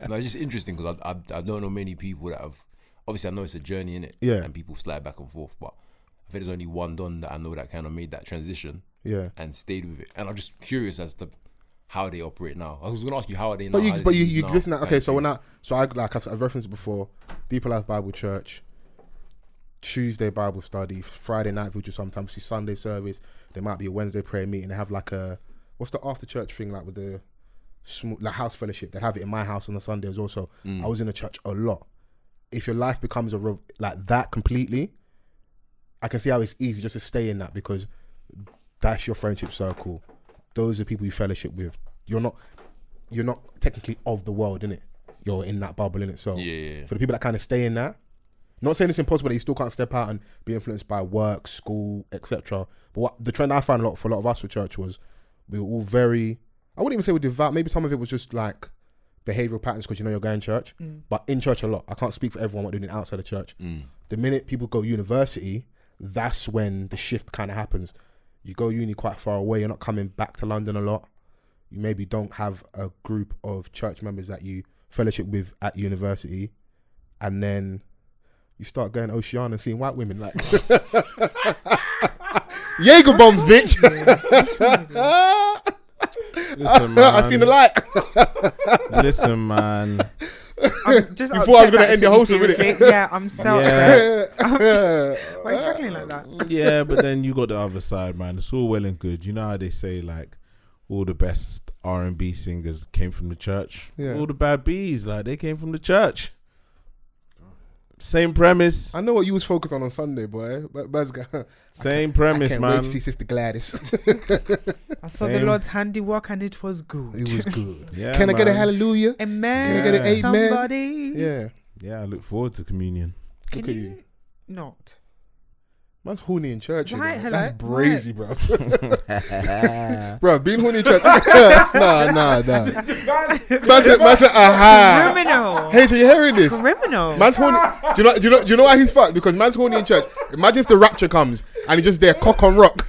No, it's just interesting because I don't know many people that have. Obviously, I know it's a journey, innit? Yeah. And people slide back and forth, but I think there's only one Don that I know that kind of made that transition. Yeah. And stayed with it. And I'm just curious as to how they operate now. I was gonna ask you how are they now. But you exist now. Okay, so I've referenced it before. Deeper Life Bible Church, Tuesday Bible study, Friday night vigil. Sometimes see Sunday service. There might be a Wednesday prayer meeting. They have like what's the after church thing like with the small house fellowship? They have it in my house on the Sunday as well. So I was in the church a lot. If your life becomes like that completely, I can see how it's easy just to stay in that because that's your friendship circle. Those are people you fellowship with. You're not technically of the world, innit? You're in that bubble, innit? So for the people that kind of stay in that, not saying it's impossible that you still can't step out and be influenced by work, school, etc. But what the trend I found for a lot of us for church was we were all very, I wouldn't even say we're devout. Maybe some of it was just like behavioral patterns because you're going to church. But in church a lot. I can't speak for everyone what doing it outside of church. The minute people go university, that's when the shift kind of happens. You go uni quite far away. You're not coming back to London a lot. You maybe don't have a group of church members that you fellowship with at university, and then you start going Oceania and seeing white women like Jaeger bombs, bitch. Listen, man. I seen the light. Listen, man. I'm just You thought I was gonna end your whole story with it. seriously. Yeah, I'm so Yeah. upset. Why are you chuckling like that? Yeah, but then you got the other side, man. It's all well and good. You know how they say like all the best R&B singers came from the church. Yeah. All the bad bees, like they came from the church. Same premise. I know what you was focused on Sunday, boy. But Same premise, I can't man. wait to see Sister Gladys. I saw the Same. Lord's handiwork and it was good. It was good. Yeah, Can I get a man. hallelujah? Amen. Can I get an amen? Somebody. Yeah. Yeah, I look forward to communion. Can Look at you you. not? Man's horny in church. you Right, know. hello. That's brazy, bro. Bro, being horny in church. nah. Man said, aha. Criminal. Hey, so you hearing this? Criminal. Man's horny. Do you know why he's fucked? Because man's horny in church. Imagine if the rapture comes and he's just there, cock on rock.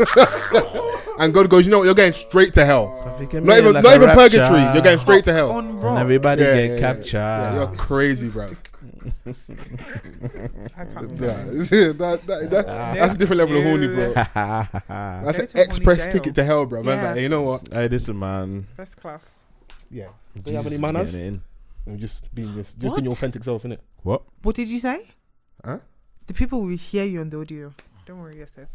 And God goes, you know what? You're going straight to hell. Not even purgatory. You're going straight to hell. On And rock. everybody Yeah, get captured. Yeah, you're crazy, bro. I can't That's a different level of horny, bro. That's Go an to horny express jail. ticket to hell, bro. Man's Yeah. like, hey, you know what? Hey, listen, man. First class. Yeah. Do you Jesus have any is manners? getting it in. And just being What? being your authentic self, innit? What? What did you say? Huh? The people will hear you on the audio. Don't worry yourself.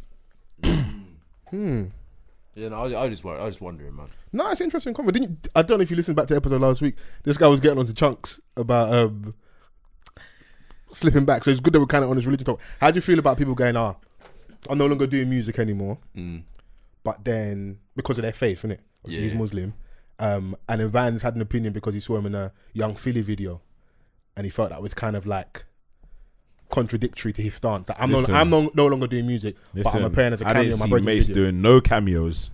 Yeah, no, I was just wondering, man. No, it's an interesting comment. I don't know if you listened back to the episode last week. This guy was getting onto chunks about slipping back. So it's good that we're kind of on this religion talk. How do you feel about people going, I'm no longer doing music anymore, but then because of their faith, innit? Obviously, he's Muslim. And then Vans had an opinion because he saw him in a Young Philly video, and he felt that was kind of like contradictory to his stance. That I'm no longer doing music, but I'm appearing as a cameo I in didn't my see brother's Mace video. doing no cameos.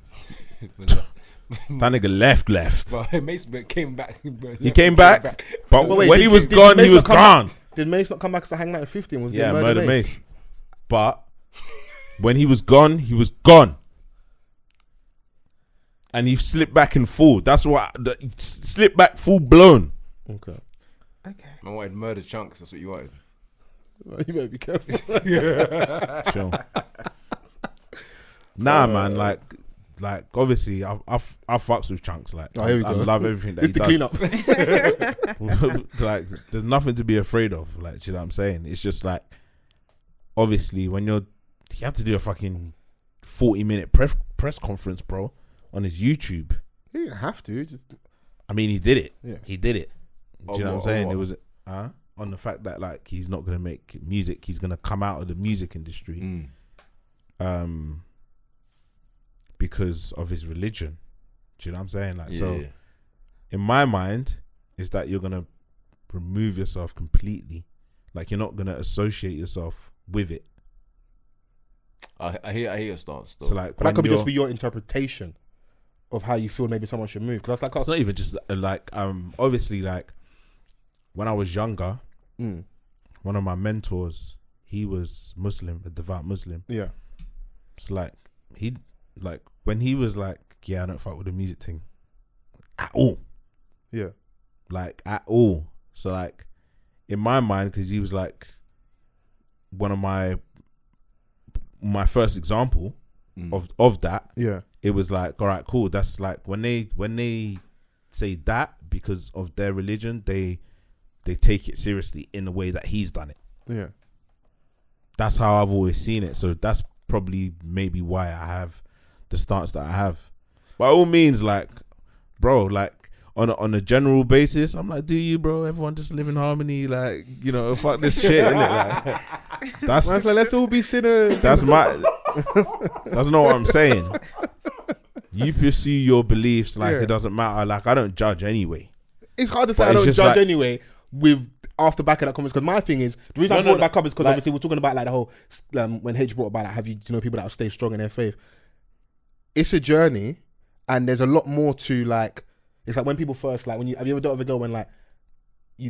That nigga left. But Mace came back. He came back, but Wait, when did- he was did gone, Mace he was not come back? gone. Did Mace not come back to hang out at 50 and was Yeah, doing murder Mace. But when he was gone, he was gone. And he slipped back in full. That's what slipped back full blown. Okay. Okay. I wanted murder chunks. That's what you wanted. You better be careful. Sure. Nah, man. Like obviously, I fucks with Chunks. Like, Oh, here we I go. love everything that It's he the does. cleanup. Like, there's nothing to be afraid of. Like, do you know what I'm saying? It's just like, obviously, when you have to do a fucking 40-minute press conference, bro, on his YouTube. He didn't have to. I mean, he did it. Yeah. He did it. Do you know what I'm what- saying? what? It was on the fact that like he's not gonna make music. He's gonna come out of the music industry, because of his religion. Do you know what I'm saying? Like, so in my mind, is that you're gonna remove yourself completely. Like, you're not gonna associate yourself with it. I hear your stance though. So like, But that when could be just you're- be your interpretation of how you feel maybe someone should move. Because that's it's like, not even just like obviously, like when I was younger, one of my mentors, he was Muslim, a devout Muslim. yeah. It's like when he was like, yeah, I don't fuck with the music thing at all. Yeah. Like at all. So like in my mind, because he was like one of my first example of that. Yeah. It was like, all right, cool. That's like when they say that because of their religion, they take it seriously in the way that he's done it. Yeah. That's how I've always seen it. So that's probably maybe why I have the stance that I have. By all means, like, bro, like on a general basis, I'm like, do you, bro? Everyone just live in harmony, like, you know, fuck this shit, innit? Like, that's Man's like, let's all be sinners. that's my That's not what I'm saying. You pursue your beliefs like Yeah. it doesn't matter. Like, I don't judge anyway. It's hard to say But I it's don't just judge like- anyway with after back of that comments, because my thing is the reason I brought it back up is because like- obviously we're talking about like the whole when H brought about like have you know people that will stay strong in their faith. It's a journey, and there's a lot more to like. It's like when people first like when you have you ever dealt with a girl when like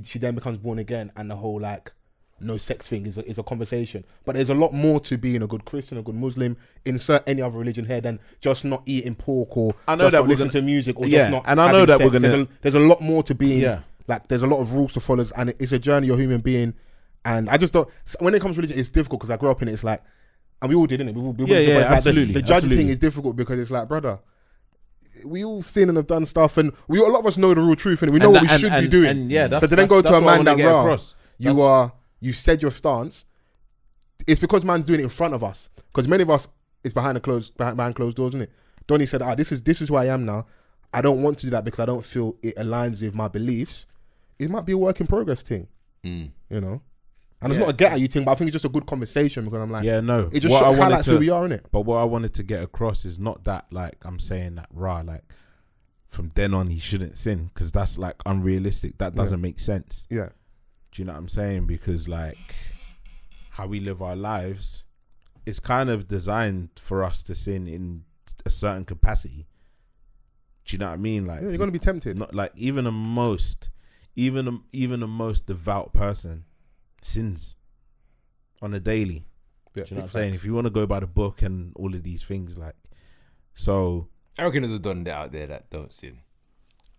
she then becomes born again and the whole like no sex thing is a conversation, but there's a lot more to being a good Christian, a good Muslim, insert any other religion here than just not eating pork or I know just that not we're listening gonna- to music or Yeah, just not and I know having that we're sex. gonna- there's a lot more to being Yeah. like there's a lot of rules to follow, and it's a journey. You're a human being, and I just don't. When it comes to religion, it's difficult because I grew up in it. It's like, and we all did, innit? We all Yeah, it's like absolutely, The judging absolutely. thing is difficult because it's like, brother, we all sin and have done stuff, and a lot of us know the real truth, and we know what we should be doing. And yeah, that's So to then go to that's a what I man wanna that get raw, across. you said your stance. It's because man's doing it in front of us. Because many of us it's behind closed doors, isn't it? Donnie said, this is who I am now. I don't want to do that because I don't feel it aligns with my beliefs. It might be a work in progress thing, you know. And it's not a get at you thing, but I think it's just a good conversation because I'm like, Yeah, no. it just What I wanted highlights to- who we are, innit? But what I wanted to get across is not that like I'm saying that like from then on he shouldn't sin, because that's like unrealistic. That doesn't make sense. Yeah. Do you know what I'm saying? Because like how we live our lives is kind of designed for us to sin in a certain capacity. Do you know what I mean? Like Yeah, you're gonna be tempted. not like even a most devout person sins on a daily. Yeah, Do you know what I'm big saying? facts. If you want to go by the book and all of these things, like, so I reckon there's a Don out there that don't sin.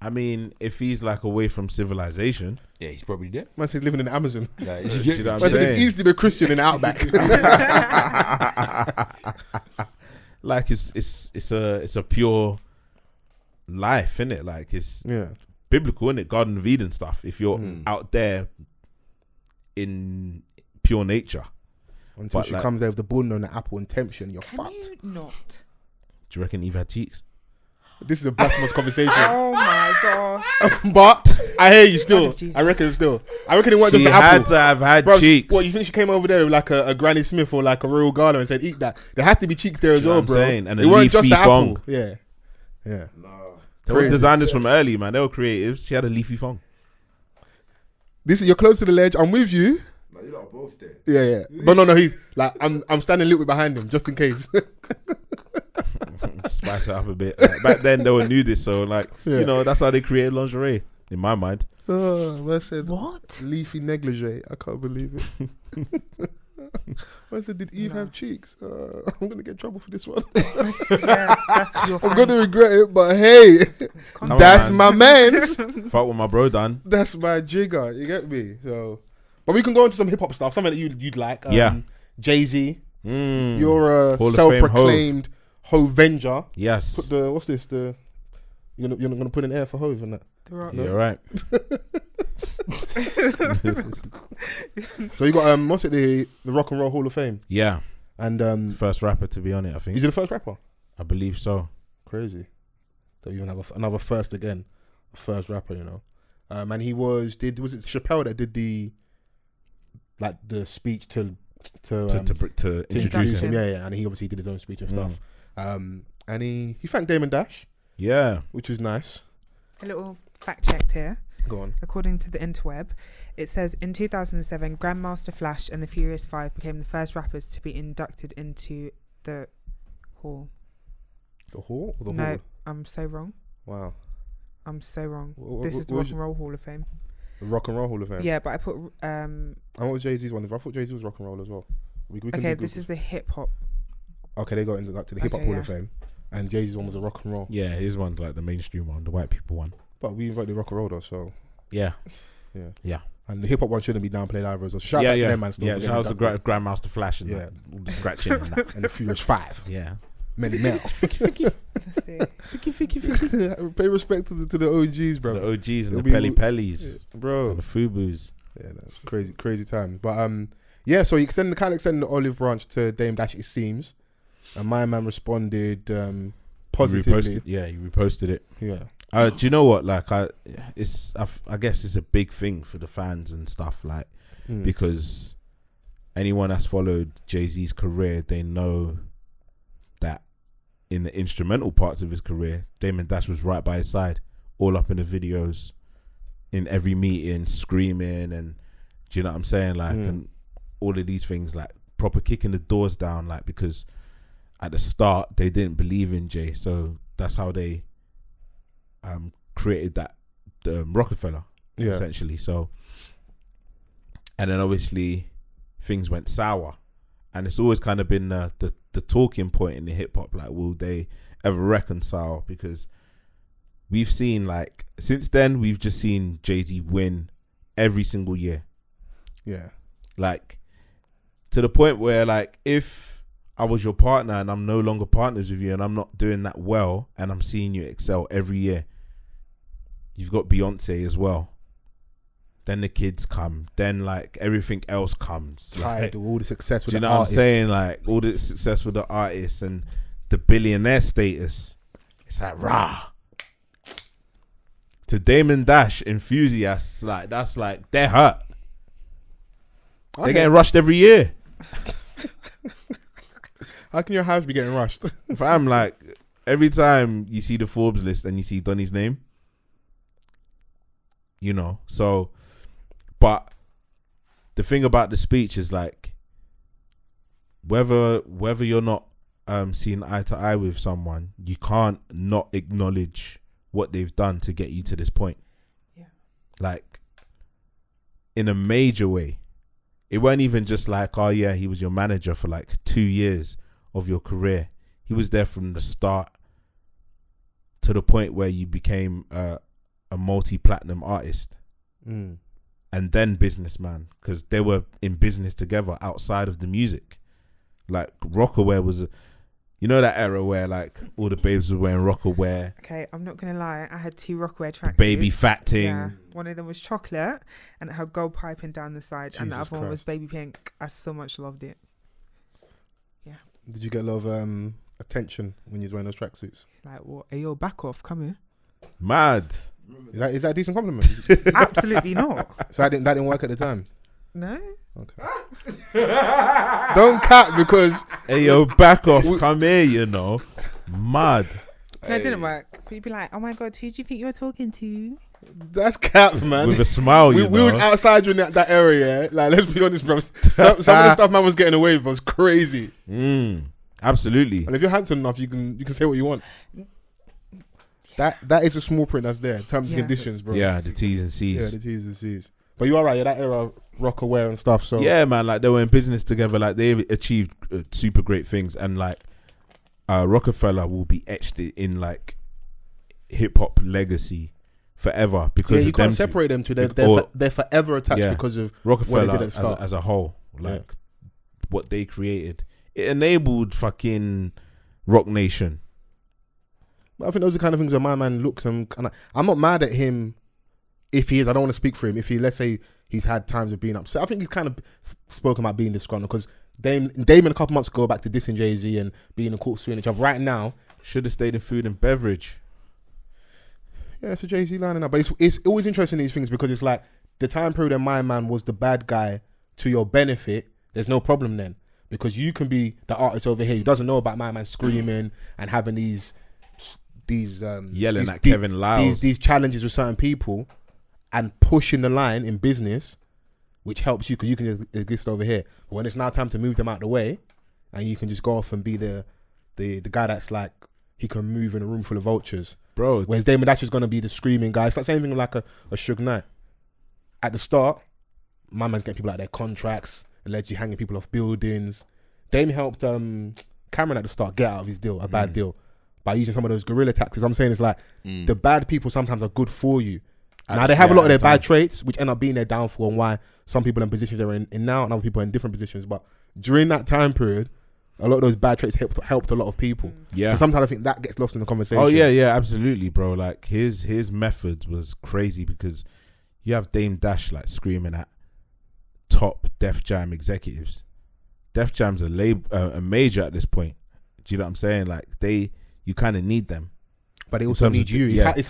I mean, if he's like away from civilization, Yeah, he's probably there. Man said living in the Amazon. Like, do you know what Man I'm said it's saying? easy to be a Christian in the outback. Like it's a pure life, innit? Like it's Yeah. biblical, innit? Garden of Eden stuff. If you're out there in pure nature, Until But she like- comes there with the bun and the apple and tempts you and you're Can fucked. you not? do you reckon Eve had cheeks? This is a blasphemous conversation. Oh my gosh. But I hear you still. Blood of Jesus. I reckon still. I reckon it wasn't She just the had apple. to have had Bro, cheeks. what, you think she came over there with like a Granny Smith or like a Royal Gala and said, eat that? There has to be cheeks there as Do you know well, what I'm bro. saying? And it a weren't just leafy the apple. thong. Yeah. Yeah. They were Crazy. designers from early, man. They were creatives. She had a leafy thong. This is, you're close to the ledge. I'm with you. Like, you lot are both there. Yeah, yeah. But no, he's like, I'm standing a little bit behind him just in case. Spice it up a bit. Like, back then, they were nudist, so like, Yeah. you know, that's how they created lingerie, in my mind. Oh, man said What? leafy negligee. I can't believe it. I said, did Eve have cheeks? I'm gonna get in trouble for this one. Yeah, that's your I'm friend. gonna regret it, but hey, Come on, that's man. my man. Fuck what my bro done. That's my jigger. You get me? So, but we can go into some hip hop stuff. Something that you'd like. Yeah. Jay-Z. Mm. You're a Hall of Fame self-proclaimed Hovenger. Yes. Put the what's this? You're not gonna put an air for Hove and that. The Rock. You're right. So you got what's it, the Rock and Roll Hall of Fame, Yeah. and First rapper to be on it, I think. is he the first rapper? I believe so. Crazy. That we even have another first again, a first rapper, you know. And he was it Chappelle that did the speech to introduce him. yeah, and he obviously did his own speech and stuff. And he thanked Damon Dash, Yeah. which was nice. A little fact checked here. Go on. According to the interweb, it says in 2007, Grandmaster Flash and the Furious Five became the first rappers to be inducted into the hall. The hall or the No, hall? I'm so wrong. Wow. I'm so wrong. Wh- This wh- is the what Rock was and Roll Hall of Fame. The Rock and Roll Hall of Fame. Yeah, but I put And what was Jay-Z's one? I thought Jay-Z was Rock and Roll as well. We can okay. do This Google. is the hip hop. Okay, they got inducted to the Hip Hop Okay, Hall of yeah. Fame, and Jay-Z's one was a Rock and Roll. Yeah, his one's like the mainstream one, the white people one. But we invited the Rock and Roll though, so Yeah. yeah. Yeah. And the hip hop one shouldn't be downplayed either. So shout yeah, out to yeah. them, man. still Yeah, for shout out to getting inducted. Grandmaster Flash and Yeah. that, all the scratching and that. And the Furious Five, Yeah. Many Mel. Let's see. Pay respect to the OGs, bro. To the OGs and It'll the be- Pelly Pellies. Bro. And the Fubus. Yeah, that's crazy time. But yeah. So he extended the olive branch to Dame Dash, it seems, and my man responded positively. You reposted it. Yeah, Do you know what? Like, I guess it's a big thing for the fans and stuff. Like, Mm. because anyone that's followed Jay-Z's career, they know in the instrumental parts of his career, Damon Dash was right by his side, all up in the videos, in every meeting, screaming, and do you know what I'm saying? Like, and all of these things, like proper kicking the doors down, like, because at the start they didn't believe in Jay, so that's how they created that Rockefeller, essentially. So, and then obviously things went sour, and it's always kind of been the talking point in the hip hop, like, will they ever reconcile? Because we've seen, like, since then we've just seen Jay-Z win every single year. Yeah. Like, to the point where, like, if I was your partner and I'm no longer partners with you and I'm not doing that well and I'm seeing you excel every year, you've got Beyonce as well. Then the kids come. Then, like, everything else comes. Tied with all the success with do you the know artists. what I'm saying? Like, all the success with the artists and the billionaire status. It's like, rah. To Damon Dash enthusiasts, like, that's like, they're hurt. They're getting rushed every year. How can your house be getting rushed? If I'm like, every time you see the Forbes list and you see Donny's name, you know, so, but the thing about the speech is, like, whether you're not seeing eye to eye with someone, you can't not acknowledge what they've done to get you to this point. Yeah. Like, in a major way. It weren't even just like, oh yeah, he was your manager for like 2 years of your career. He was there from the start to the point where you became a multi-platinum artist and then businessman, because they were in business together outside of the music. Like, Rockaware was you know that era where, like, all the babes were wearing Rockaware. Okay, I'm not gonna lie. I had 2 Rockaware tracks. Baby fat ting. Yeah, one of them was chocolate, and it had gold piping down the side, and the Jesus other one was Christ. baby pink. I so much loved it. Did you get a lot of attention when you was wearing those tracksuits? Like, what? Hey, yo, back off! Come here. Mad. Is that a decent compliment? Absolutely not. So that didn't work at the time. No. Okay. Don't cap, because Hey, yo, back off. Come here, you know. Mad. No, it didn't work. But you'd be like, oh my God, who do you think you're talking to? that's cap, man. With a smile, we you know. was outside you in that area. Yeah? Like, let's be honest, bro. Some of the stuff man was getting away with was crazy. Absolutely. And if you're handsome enough, you can say what you want. That is a small print that's there. Terms and conditions, bro. Yeah, the T's and C's. Yeah, the T's and C's. But you are right. Yeah, that era, Rockaware and stuff. So yeah, man, like, they were in business together. Like, they achieved super great things, and, like, Rockefeller will be etched in, like, hip hop legacy forever because you of can't them separate them two. They're forever attached because of Rockefeller what they did at the start. as a whole. Like, what they created, it enabled fucking Rock Nation. But I think those are the kind of things where my man looks and I'm not mad at him if he is. I don't want to speak for him. If he, let's say, he's had times of being upset. I think he's kind of spoken about being disgruntled because Damon a couple months ago back to dissing Jay-Z and being in court suing each other. Right now, should have stayed in food and beverage. Yeah, it's a Jay-Z line now. But it's always interesting, these things, because it's like the time period when my man was the bad guy to your benefit, there's no problem then. Because you can be the artist over here who doesn't know about my man screaming and having these yelling at Kevin Lyles. These challenges with certain people and pushing the line in business, which helps you because you can exist over here. But when it's now time to move them out the way and you can just go off and be the guy that's like, he can move in a room full of vultures. Bro. Whereas Damon Dash is going to be the screaming guy. It's the same thing like a Suge Knight. At the start, my man's getting people out their contracts, allegedly hanging people off buildings. Dame helped Cameron at the start get out of his deal, a bad deal, by using some of those guerrilla tactics. I'm saying it's like the bad people sometimes are good for you. Now, they have a lot of their bad traits, which end up being their downfall and why some people in positions they're in now and other people are in different positions. But during that time period, a lot of those bad traits helped a lot of people. Yeah. So sometimes I think that gets lost in the conversation. Oh, yeah, absolutely, bro. Like, his methods was crazy because you have Dame Dash, like, screaming at top Def Jam executives. Def Jam's a major at this point. Do you know what I'm saying? Like, you kind of need them. But they also need you. It's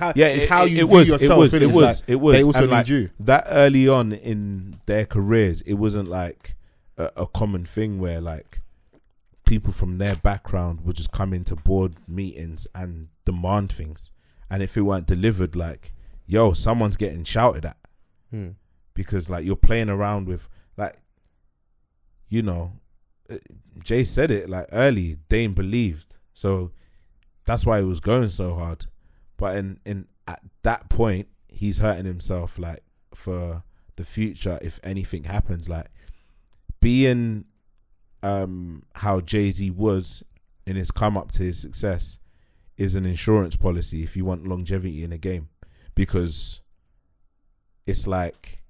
how you view yourself. It was. They also and, need like, you. That early on in their careers, it wasn't like a common thing where, like, people from their background would just come into board meetings and demand things, and if it weren't delivered, like, yo, someone's getting shouted at, because like you're playing around with, like, you know, Jay said it like early, Dame believed, so that's why it was going so hard. But in at that point, he's hurting himself, like, for the future if anything happens. Like, being how Jay-Z was in his come up to his success is an insurance policy if you want longevity in a game, because it's like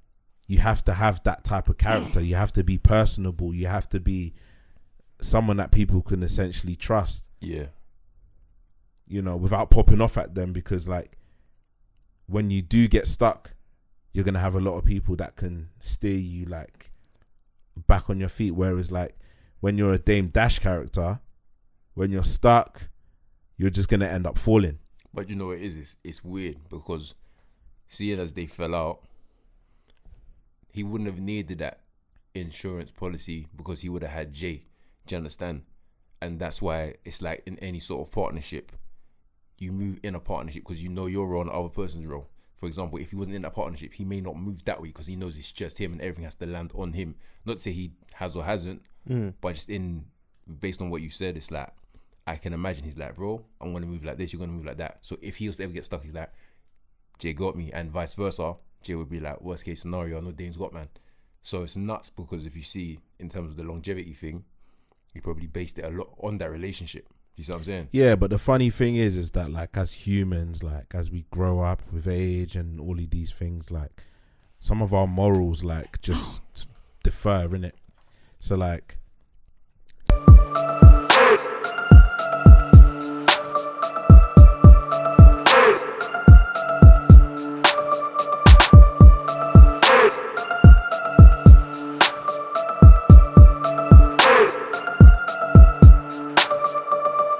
you have to have that type of character. You have to be personable. You have to be someone that people can essentially trust. Yeah. You know, without popping off at them, because like when you do get stuck, you're gonna have a lot of people that can steer you like back on your feet. Whereas like when you're a Dame Dash character, when you're stuck, you're just gonna end up falling. But you know what it is? It's weird because seeing as they fell out, he wouldn't have needed that insurance policy because he would have had Jay. Do you understand? And that's why it's like in any sort of partnership, you move in a partnership because you know your role and the other person's role. For example, if he wasn't in that partnership, he may not move that way because he knows it's just him and everything has to land on him. Not to say he has or hasn't, but just based on what you said, it's like, I can imagine he's like, bro, I'm going to move like this, you're going to move like that. So if he was to ever get stuck, he's like, Jay got me, and vice versa. Jay would be like, worst case scenario, I know Dame's got man. So it's nuts because if you see in terms of the longevity thing, he probably based it a lot on that relationship. You see what I'm saying? Yeah, but the funny thing is that like as humans, like as we grow up with age and all of these things, like some of our morals like just differ, innit? So like